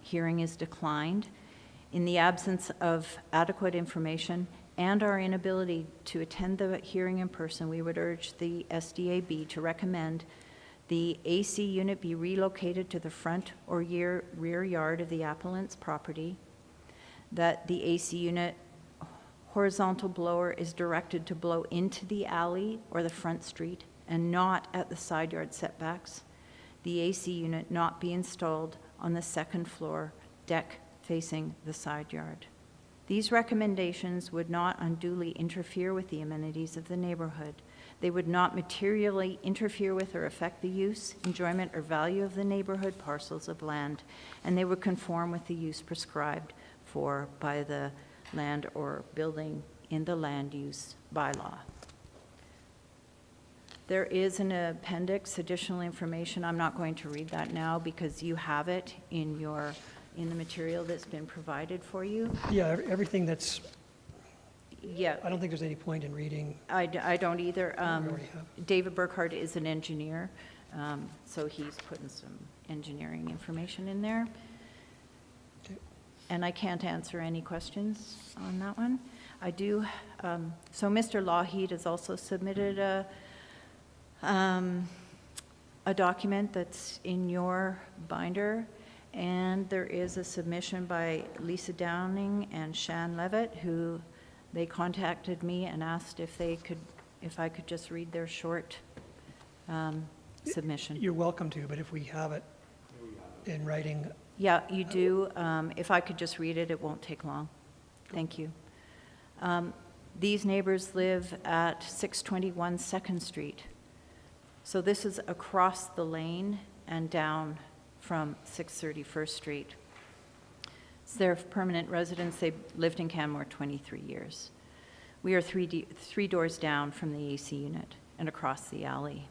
Speaker 2: hearing is declined, in the absence of adequate information and our inability to attend the hearing in person, we would urge the SDAB to recommend the AC unit be relocated to the front or rear yard of the appellant's property, that the AC unit horizontal blower is directed to blow into the alley or the front street and not at the side yard setbacks, the AC unit not be installed on the second floor deck facing the side yard. These recommendations would not unduly interfere with the amenities of the neighborhood. They would not materially interfere with or affect the use, enjoyment, or value of the neighborhood parcels of land, and they would conform with the use prescribed for by the land or building in the land use bylaw. There is an appendix, additional information. I'm not going to read that now because you have it in the material that's been provided for you.
Speaker 1: Yeah, everything that's,
Speaker 2: Yeah.
Speaker 1: I don't think there's any point in reading.
Speaker 2: I don't either.
Speaker 1: We already have.
Speaker 2: David Burkhardt is an engineer, so he's putting some engineering information in there.
Speaker 1: Okay.
Speaker 2: And I can't answer any questions on that one. I do, so Mr. Lougheed has also submitted a document that's in your binder, and there is a submission by Lisa Downing and Shan Levitt, who they contacted me and asked if I could just read their short submission.
Speaker 1: You're welcome to, but if we have it in writing.
Speaker 2: Yeah, you do. If I could just read it, it won't take long. Thank you. These neighbors live at 621 2nd Street. So this is across the lane and down from 631st Street. It's their permanent residence. They've lived in Canmore 23 years. We are three doors down from the AC unit and across the alley.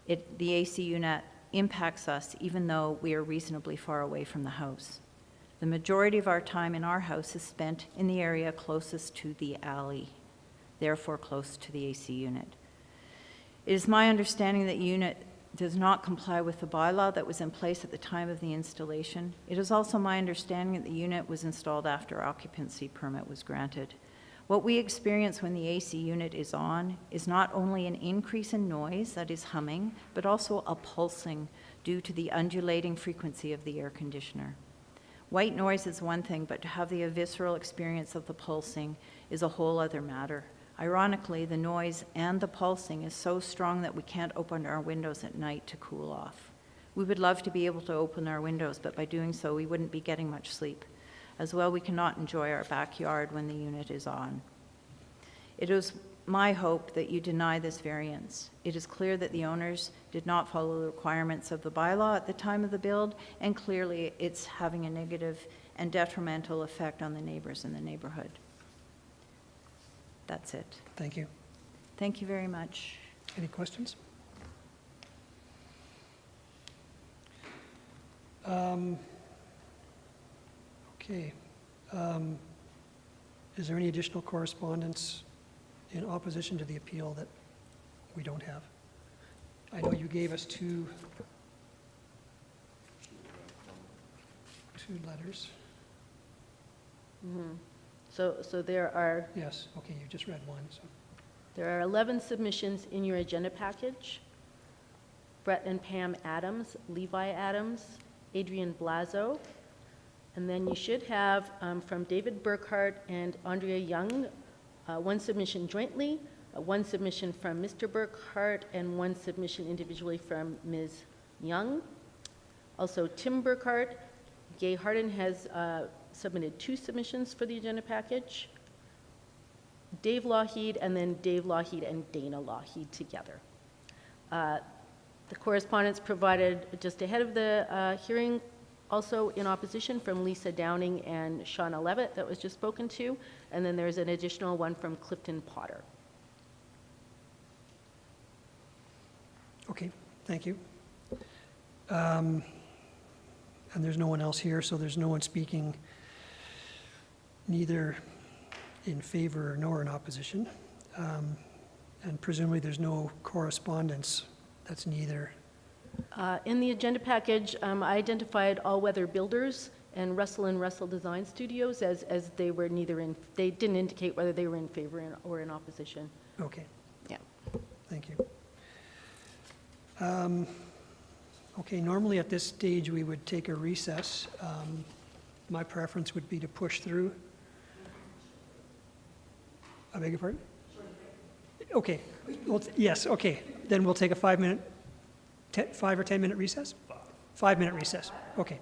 Speaker 2: The AC unit impacts us even though we are reasonably far away from the house. The majority of our time in our house is spent in the area closest to the alley, therefore close to the AC unit. It is my understanding that unit does not comply with the bylaw that was in place at the time of the installation. It is also my understanding that the unit was installed after occupancy permit was granted. What we experience when the AC unit is on is not only an increase in noise, that is humming, but also a pulsing due to the undulating frequency of the air conditioner. White noise is one thing, but to have the visceral experience of the pulsing is a whole other matter. Ironically, the noise and the pulsing is so strong that we can't open our windows at night to cool off. We would love to be able to open our windows, but by doing so, we wouldn't be getting much sleep. As well, we cannot enjoy our backyard when the unit is on. It is my hope that you deny this variance. It is clear that the owners did not follow the requirements of the bylaw at the time of the build, and clearly it's having a negative and detrimental effect on the neighbors in the neighborhood. That's it.
Speaker 1: Thank you.
Speaker 2: Thank you very much.
Speaker 1: Any questions? Okay. Is there any additional correspondence in opposition to the appeal that we don't have? I know you gave us two letters.
Speaker 10: So there are
Speaker 1: Yes, okay, you just read one, so.
Speaker 10: There are 11 submissions in your agenda package. Brett and Pam Adams, Levi Adams, Adrian Blazo. And then you should have from David Burkhart and Andrea Young, one submission jointly, one submission from Mr. Burkhart, and one submission individually from Ms. Young. Also, Tim Burkhart, Gay Harden has submitted 2 submissions for the agenda package. Dave Lougheed, and then Dave Lougheed and Dana Lougheed together. The correspondence provided just ahead of the hearing, also in opposition, from Lisa Downing and Shauna Levitt that was just spoken to, and then there's an additional one from Clifton Potter.
Speaker 1: Okay, thank you. And there's no one else here, so there's no one speaking neither in favor nor in opposition. And presumably there's no correspondence that's neither.
Speaker 10: In the agenda package, I identified All Weather Builders and Russell Design Studios as they were neither in, they didn't indicate whether they were in favor or in opposition.
Speaker 1: Okay.
Speaker 10: Yeah.
Speaker 1: Thank you. Okay, normally at this stage we would take a recess. My preference would be to push through. I beg your pardon? Okay, well, yes, okay. Then we'll take a 5 or 10 minute recess? 5 minute recess, okay.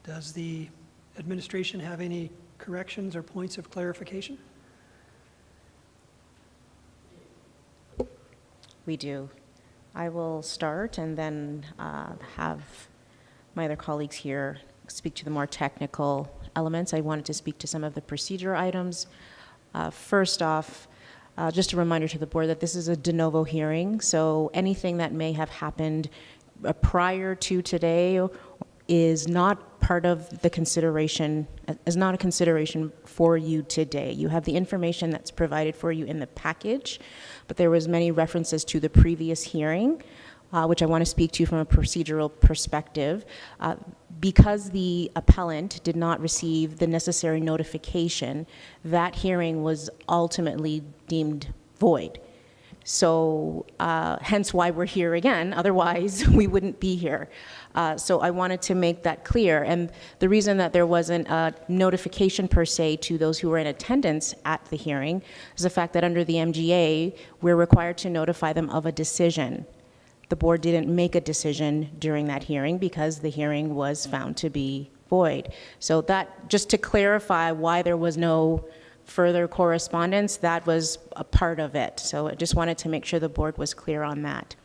Speaker 1: Does the administration have any corrections or points of clarification?
Speaker 6: We do. I will start and then have my other colleagues here speak to the more technical elements. I wanted to speak to some of the procedure items. First off, just a reminder to the board that this is a de novo hearing, so anything that may have happened prior to today is not part of the consideration, is not a consideration for you today. You have the information that's provided for you in the package, but there was many references to the previous hearing, which I want to speak to from a procedural perspective. Because the appellant did not receive the necessary notification, that hearing was ultimately deemed void. So hence why we're here again, otherwise we wouldn't be here. So I wanted to make that clear. And the reason that there wasn't a notification per se to those who were in attendance at the hearing is the fact that under the MGA, we're required to notify them of a decision. The board didn't make a decision during that hearing because the hearing was found to be void. So that, just to clarify why there was no further correspondence, that was a part of it. So I just wanted to make sure the board was clear on that.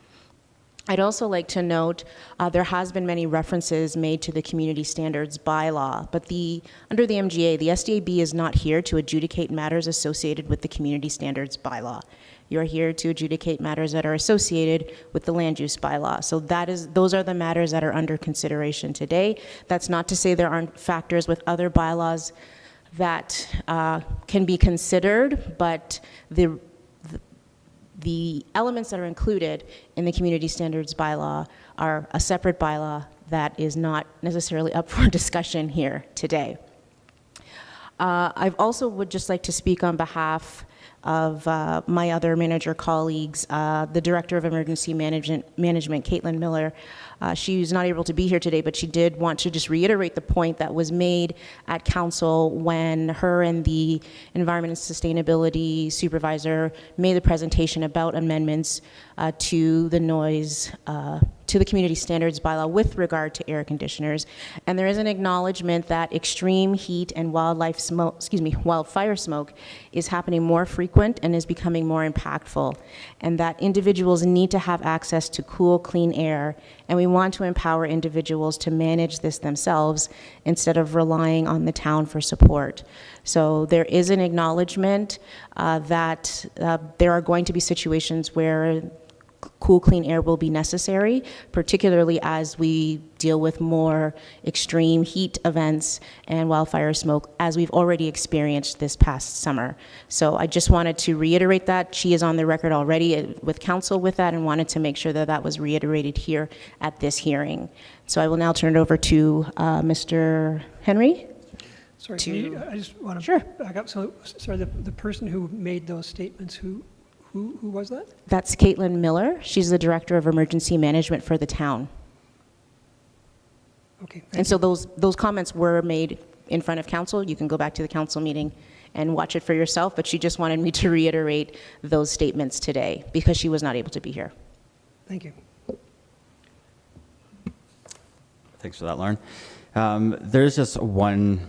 Speaker 6: I'd also like to note there has been many references made to the community standards bylaw, but under the MGA, the SDAB is not here to adjudicate matters associated with the community standards bylaw. You're here to adjudicate matters that are associated with the land use bylaw. So those are the matters that are under consideration today. That's not to say there aren't factors with other bylaws that can be considered, but the elements that are included in the community standards bylaw are a separate bylaw that is not necessarily up for discussion here today. I also would just like to speak on behalf of my other manager colleagues, the Director of Emergency Management, Caitlin Miller. She's not able to be here today, but she did want to just reiterate the point that was made at council when her and the Environment and Sustainability Supervisor made the presentation about amendments to the noise, to the community standards bylaw with regard to air conditioners. And there is an acknowledgement that extreme heat and wildfire smoke is happening more frequent and is becoming more impactful, and that individuals need to have access to cool, clean air, and we want to empower individuals to manage this themselves instead of relying on the town for support. So there is an acknowledgement that there are going to be situations where cool, clean air will be necessary, particularly as we deal with more extreme heat events and wildfire smoke, as we've already experienced this past summer. So I just wanted to reiterate that. She is on the record already with council with that, and wanted to make sure that that was reiterated here at this hearing. So I will now turn it over to Mr. Henry.
Speaker 1: Sorry, I just want to
Speaker 6: Sure.
Speaker 1: back up. So, sorry, the person who made those statements, who was that?
Speaker 6: That's Caitlin Miller. She's the Director of Emergency Management for the town.
Speaker 1: Okay.
Speaker 6: And so those comments were made in front of council. You can go back to the council meeting and watch it for yourself, but she just wanted me to reiterate those statements today because she was not able to be here.
Speaker 1: Thank you.
Speaker 5: Thanks for that, Lauren. There's just one,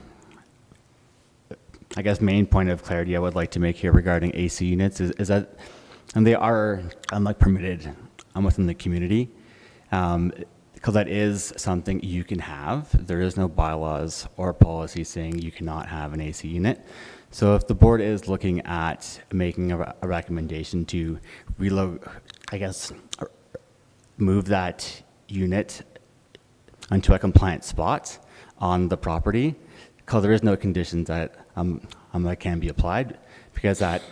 Speaker 5: I guess, main point of clarity I would like to make here regarding AC units is that, and they are permitted within the community, because that is something you can have. There is no bylaws or policy saying you cannot have an AC unit. So if the board is looking at making a recommendation to move that unit onto a compliant spot on the property, because there is no conditions that that can be applied, because at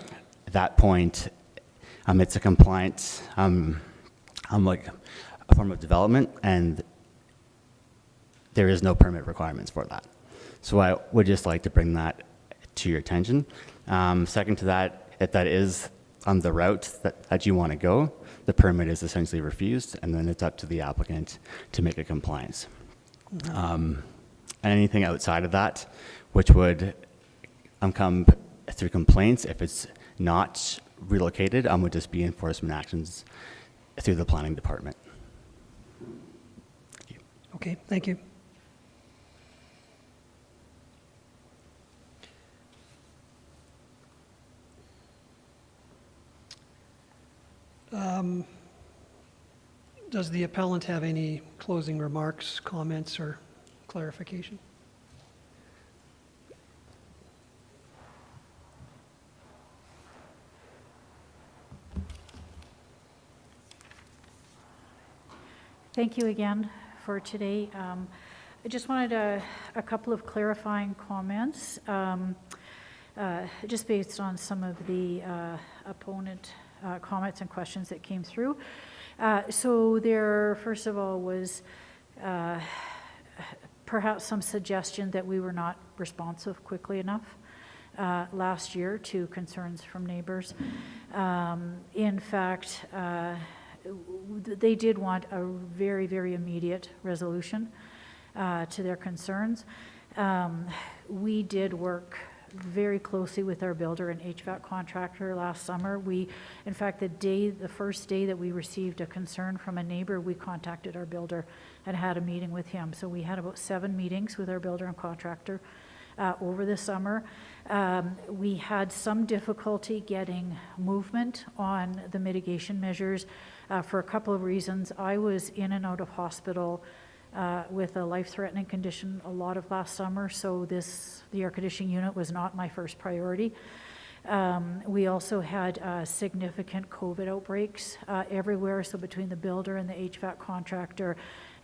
Speaker 5: that point it's a compliant like a form of development, and there is no permit requirements for that. So I would just like to bring that to your attention. Second to that, if that is on the route that you want to go, the permit is essentially refused, and then it's up to the applicant to make a compliance. And anything outside of that, which would come through complaints, if it's not relocated, would just be enforcement actions through the planning department.
Speaker 1: Okay, thank you. Does the appellant have any closing remarks, comments, or clarification?
Speaker 8: Thank you again for today. I just wanted a couple of clarifying comments, just based on some of the opponent comments and questions that came through. So there, first of all, was perhaps some suggestion that we were not responsive quickly enough last year to concerns from neighbors. In fact, they did want a very, very immediate resolution to their concerns. We did work very closely with our builder and HVAC contractor last summer. In fact, the first day that we received a concern from a neighbor, we contacted our builder and had a meeting with him. So we had about 7 meetings with our builder and contractor over the summer. We had some difficulty getting movement on the mitigation measures for a couple of reasons. I was in and out of hospital with a life-threatening condition a lot of last summer, so the air conditioning unit was not my first priority. We also had significant COVID outbreaks everywhere, so between the builder and the HVAC contractor,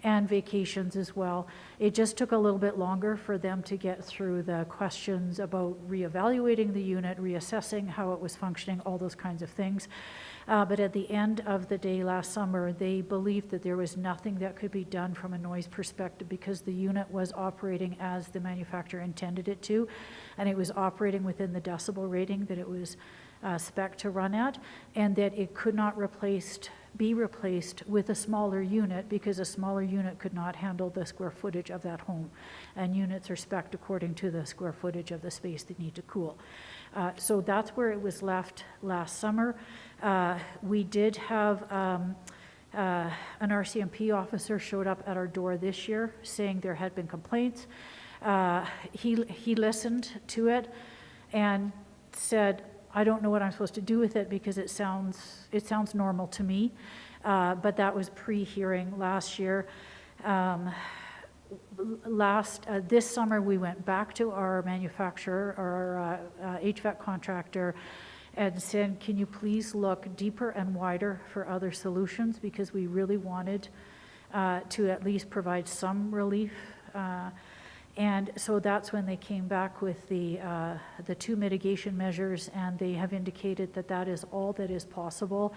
Speaker 8: and vacations as well. It just took a little bit longer for them to get through the questions about reevaluating the unit, reassessing how it was functioning, all those kinds of things. But at the end of the day last summer, they believed that there was nothing that could be done from a noise perspective because the unit was operating as the manufacturer intended it to, and it was operating within the decibel rating that it was spec to run at, and that it could not be replaced with a smaller unit because a smaller unit could not handle the square footage of that home. And units are spec'd according to the square footage of the space they need to cool. So that's where it was left last summer. We did have an RCMP officer showed up at our door this year saying there had been complaints. He listened to it and said, I don't know what I'm supposed to do with it because it sounds normal to me, but that was pre-hearing last year. This summer we went back to our manufacturer, our HVAC contractor, and said, can you please look deeper and wider for other solutions, because we really wanted to at least provide some relief. And so that's when they came back with the 2 mitigation measures, and they have indicated that that is all that is possible,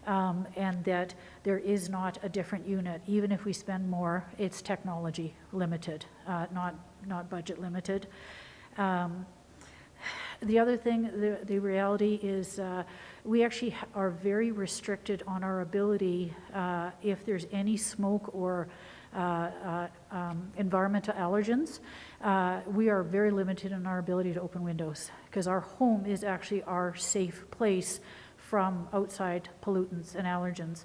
Speaker 8: and that there is not a different unit. Even if we spend more, it's technology limited, not budget limited. The other thing, the reality is we actually are very restricted on our ability, if there's any smoke or environmental allergens, we are very limited in our ability to open windows because our home is actually our safe place from outside pollutants and allergens.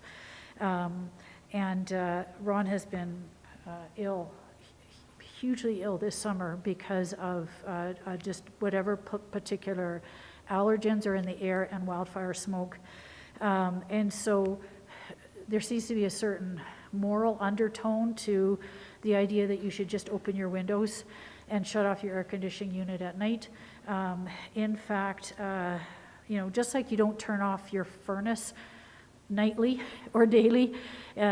Speaker 8: Ron has been hugely ill this summer because of just whatever particular allergens are in the air and wildfire smoke. And so there seems to be a certain moral undertone to the idea that you should just open your windows and shut off your air conditioning unit at night. In fact, just like you don't turn off your furnace nightly or daily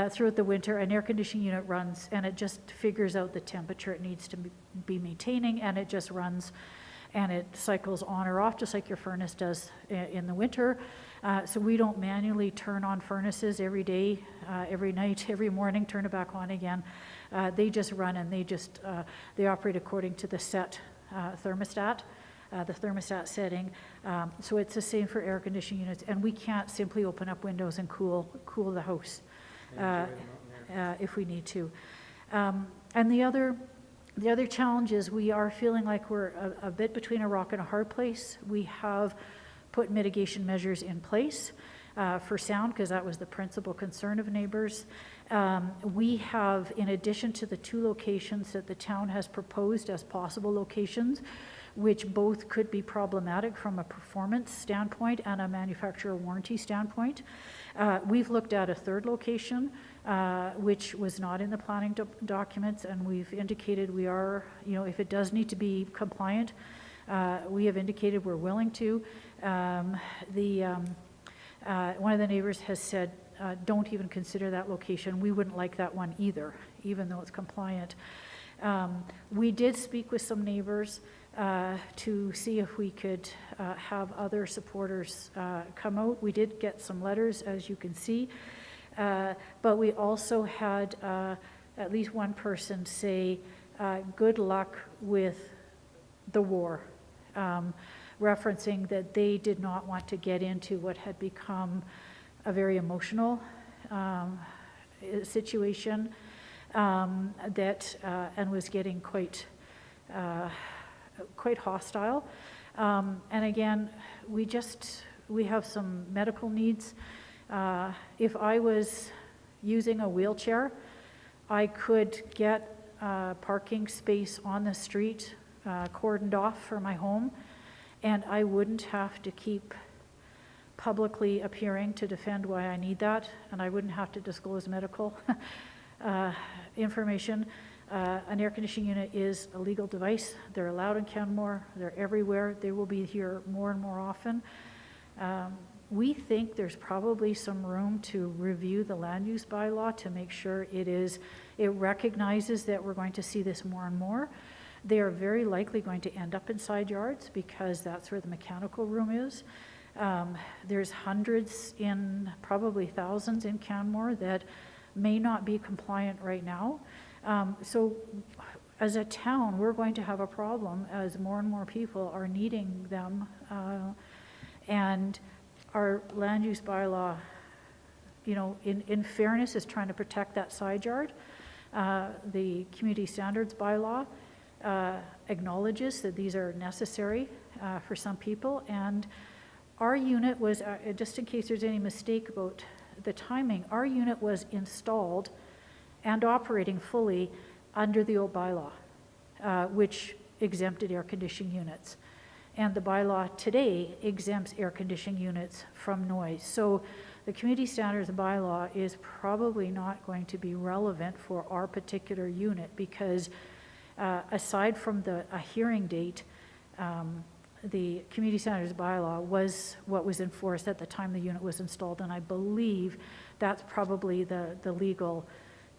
Speaker 8: throughout the winter, an air conditioning unit runs and it just figures out the temperature it needs to be maintaining, and it just runs and it cycles on or off just like your furnace does in the winter. So we don't manually turn on furnaces every day, every night, every morning, turn it back on again. They just run, and they operate according to the set thermostat, the thermostat setting. So it's the same for air conditioning units, and we can't simply open up windows and cool the house if we need to. And the other challenge is we are feeling like we're a bit between a rock and a hard place. We have put mitigation measures in place for sound, because that was the principal concern of neighbors. We have, in addition to the 2 locations that the town has proposed as possible locations, which both could be problematic from a performance standpoint and a manufacturer warranty standpoint. We've looked at a third location, which was not in the planning documents, and we've indicated we are, if it does need to be compliant, we have indicated we're willing to. One of the neighbors has said, don't even consider that location. We wouldn't like that one either, even though it's compliant. We did speak with some neighbors to see if we could have other supporters come out. We did get some letters, as you can see, but we also had at least one person say, good luck with the war, referencing that they did not want to get into what had become a very emotional situation and was getting quite hostile. And again, we have some medical needs. If I was using a wheelchair, I could get parking space on the street cordoned off for my home, and I wouldn't have to keep publicly appearing to defend why I need that, and I wouldn't have to disclose medical information. An air conditioning unit is a legal device. They're allowed in Canmore. They're everywhere. They will be here more and more often. We think there's probably some room to review the land use bylaw to make sure it recognizes that we're going to see this more and more. They are very likely going to end up in side yards because that's where the mechanical room is. There's hundreds, probably thousands in Canmore that may not be compliant right now. So as a town, we're going to have a problem as more and more people are needing them. And our land use bylaw, in fairness, is trying to protect that side yard. The community standards bylaw acknowledges that these are necessary for some people. And our unit was, just in case there's any mistake about the timing, our unit was installed and operating fully under the old bylaw, which exempted air conditioning units. And the bylaw today exempts air conditioning units from noise. So the community standards bylaw is probably not going to be relevant for our particular unit because aside from a hearing date, the community standards bylaw was what was enforced at the time the unit was installed, and I believe that's probably the legal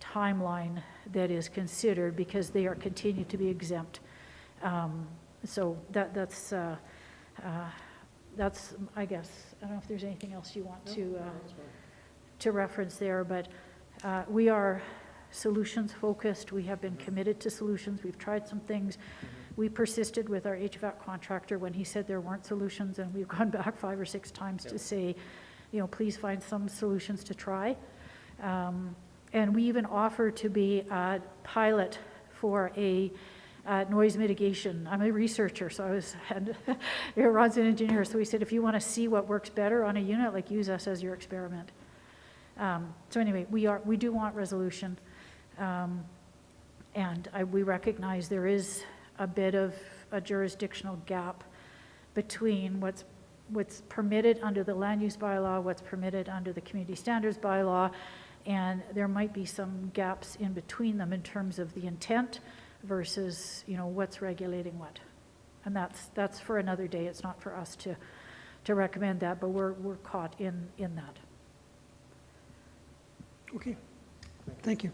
Speaker 8: timeline that is considered because they are continued to be exempt. So that's I guess, I don't know if there's anything else you want to reference there, but we are solutions focused. We have been committed to solutions. We've tried some things. We persisted with our HVAC contractor when he said there weren't solutions, and we've gone back 5 or 6 times to say, please find some solutions to try. And we even offered to be a pilot for a noise mitigation. I'm a researcher, so Ron's an engineer, so we said, if you want to see what works better on a unit, use us as your experiment. So anyway, we do want resolution, and we recognize there is a bit of a jurisdictional gap between what's permitted under the land use bylaw, what's permitted under the community standards bylaw, and there might be some gaps in between them in terms of the intent versus what's regulating what. And that's for another day. It's not for us to recommend that, but we're caught in that.
Speaker 1: Okay, thank you.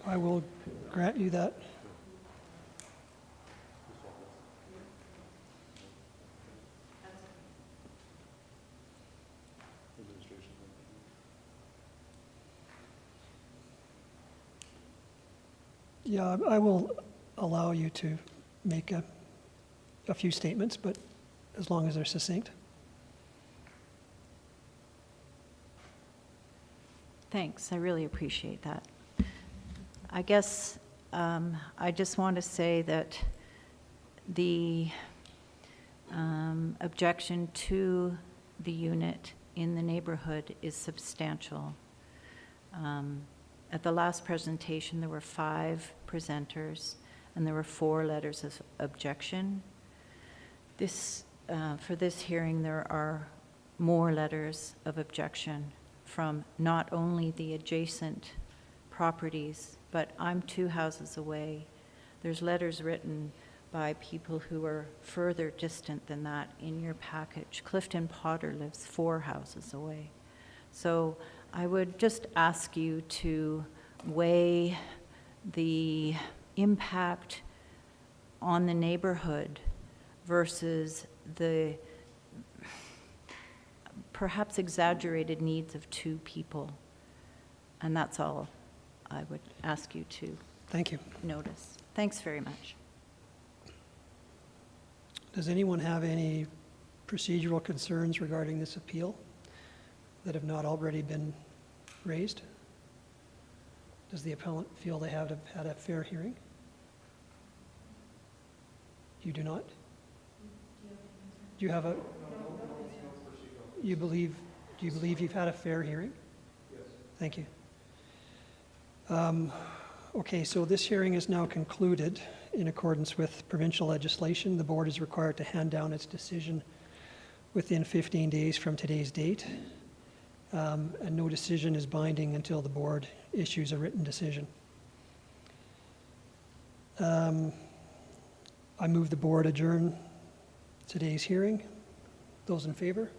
Speaker 1: I will grant you that. Yeah, I will allow you to make a few statements, but as long as they're succinct.
Speaker 2: Thanks, I really appreciate that. I guess I just want to say that the objection to the unit in the neighborhood is substantial. At the last presentation, there were 5 presenters, and there were 4 letters of objection. For this hearing, there are more letters of objection from not only the adjacent properties, but I'm 2 houses away. There's letters written by people who are further distant than that in your package. Clifton Potter lives 4 houses away. So I would just ask you to weigh the impact on the neighborhood versus the perhaps exaggerated needs of 2 people. And that's all I would ask you to
Speaker 1: Thank you.
Speaker 2: notice. Thanks very much.
Speaker 1: Does anyone have any procedural concerns regarding this appeal that have not already been raised? Does the appellant feel they have had a fair hearing? You do not? Do you have a... Do you believe you've had a fair hearing? Yes. Thank you. Okay, so this hearing is now concluded. In accordance with provincial legislation, the board is required to hand down its decision within 15 days from today's date. And no decision is binding until the board issues a written decision. I move the board adjourn today's hearing. Those in favor?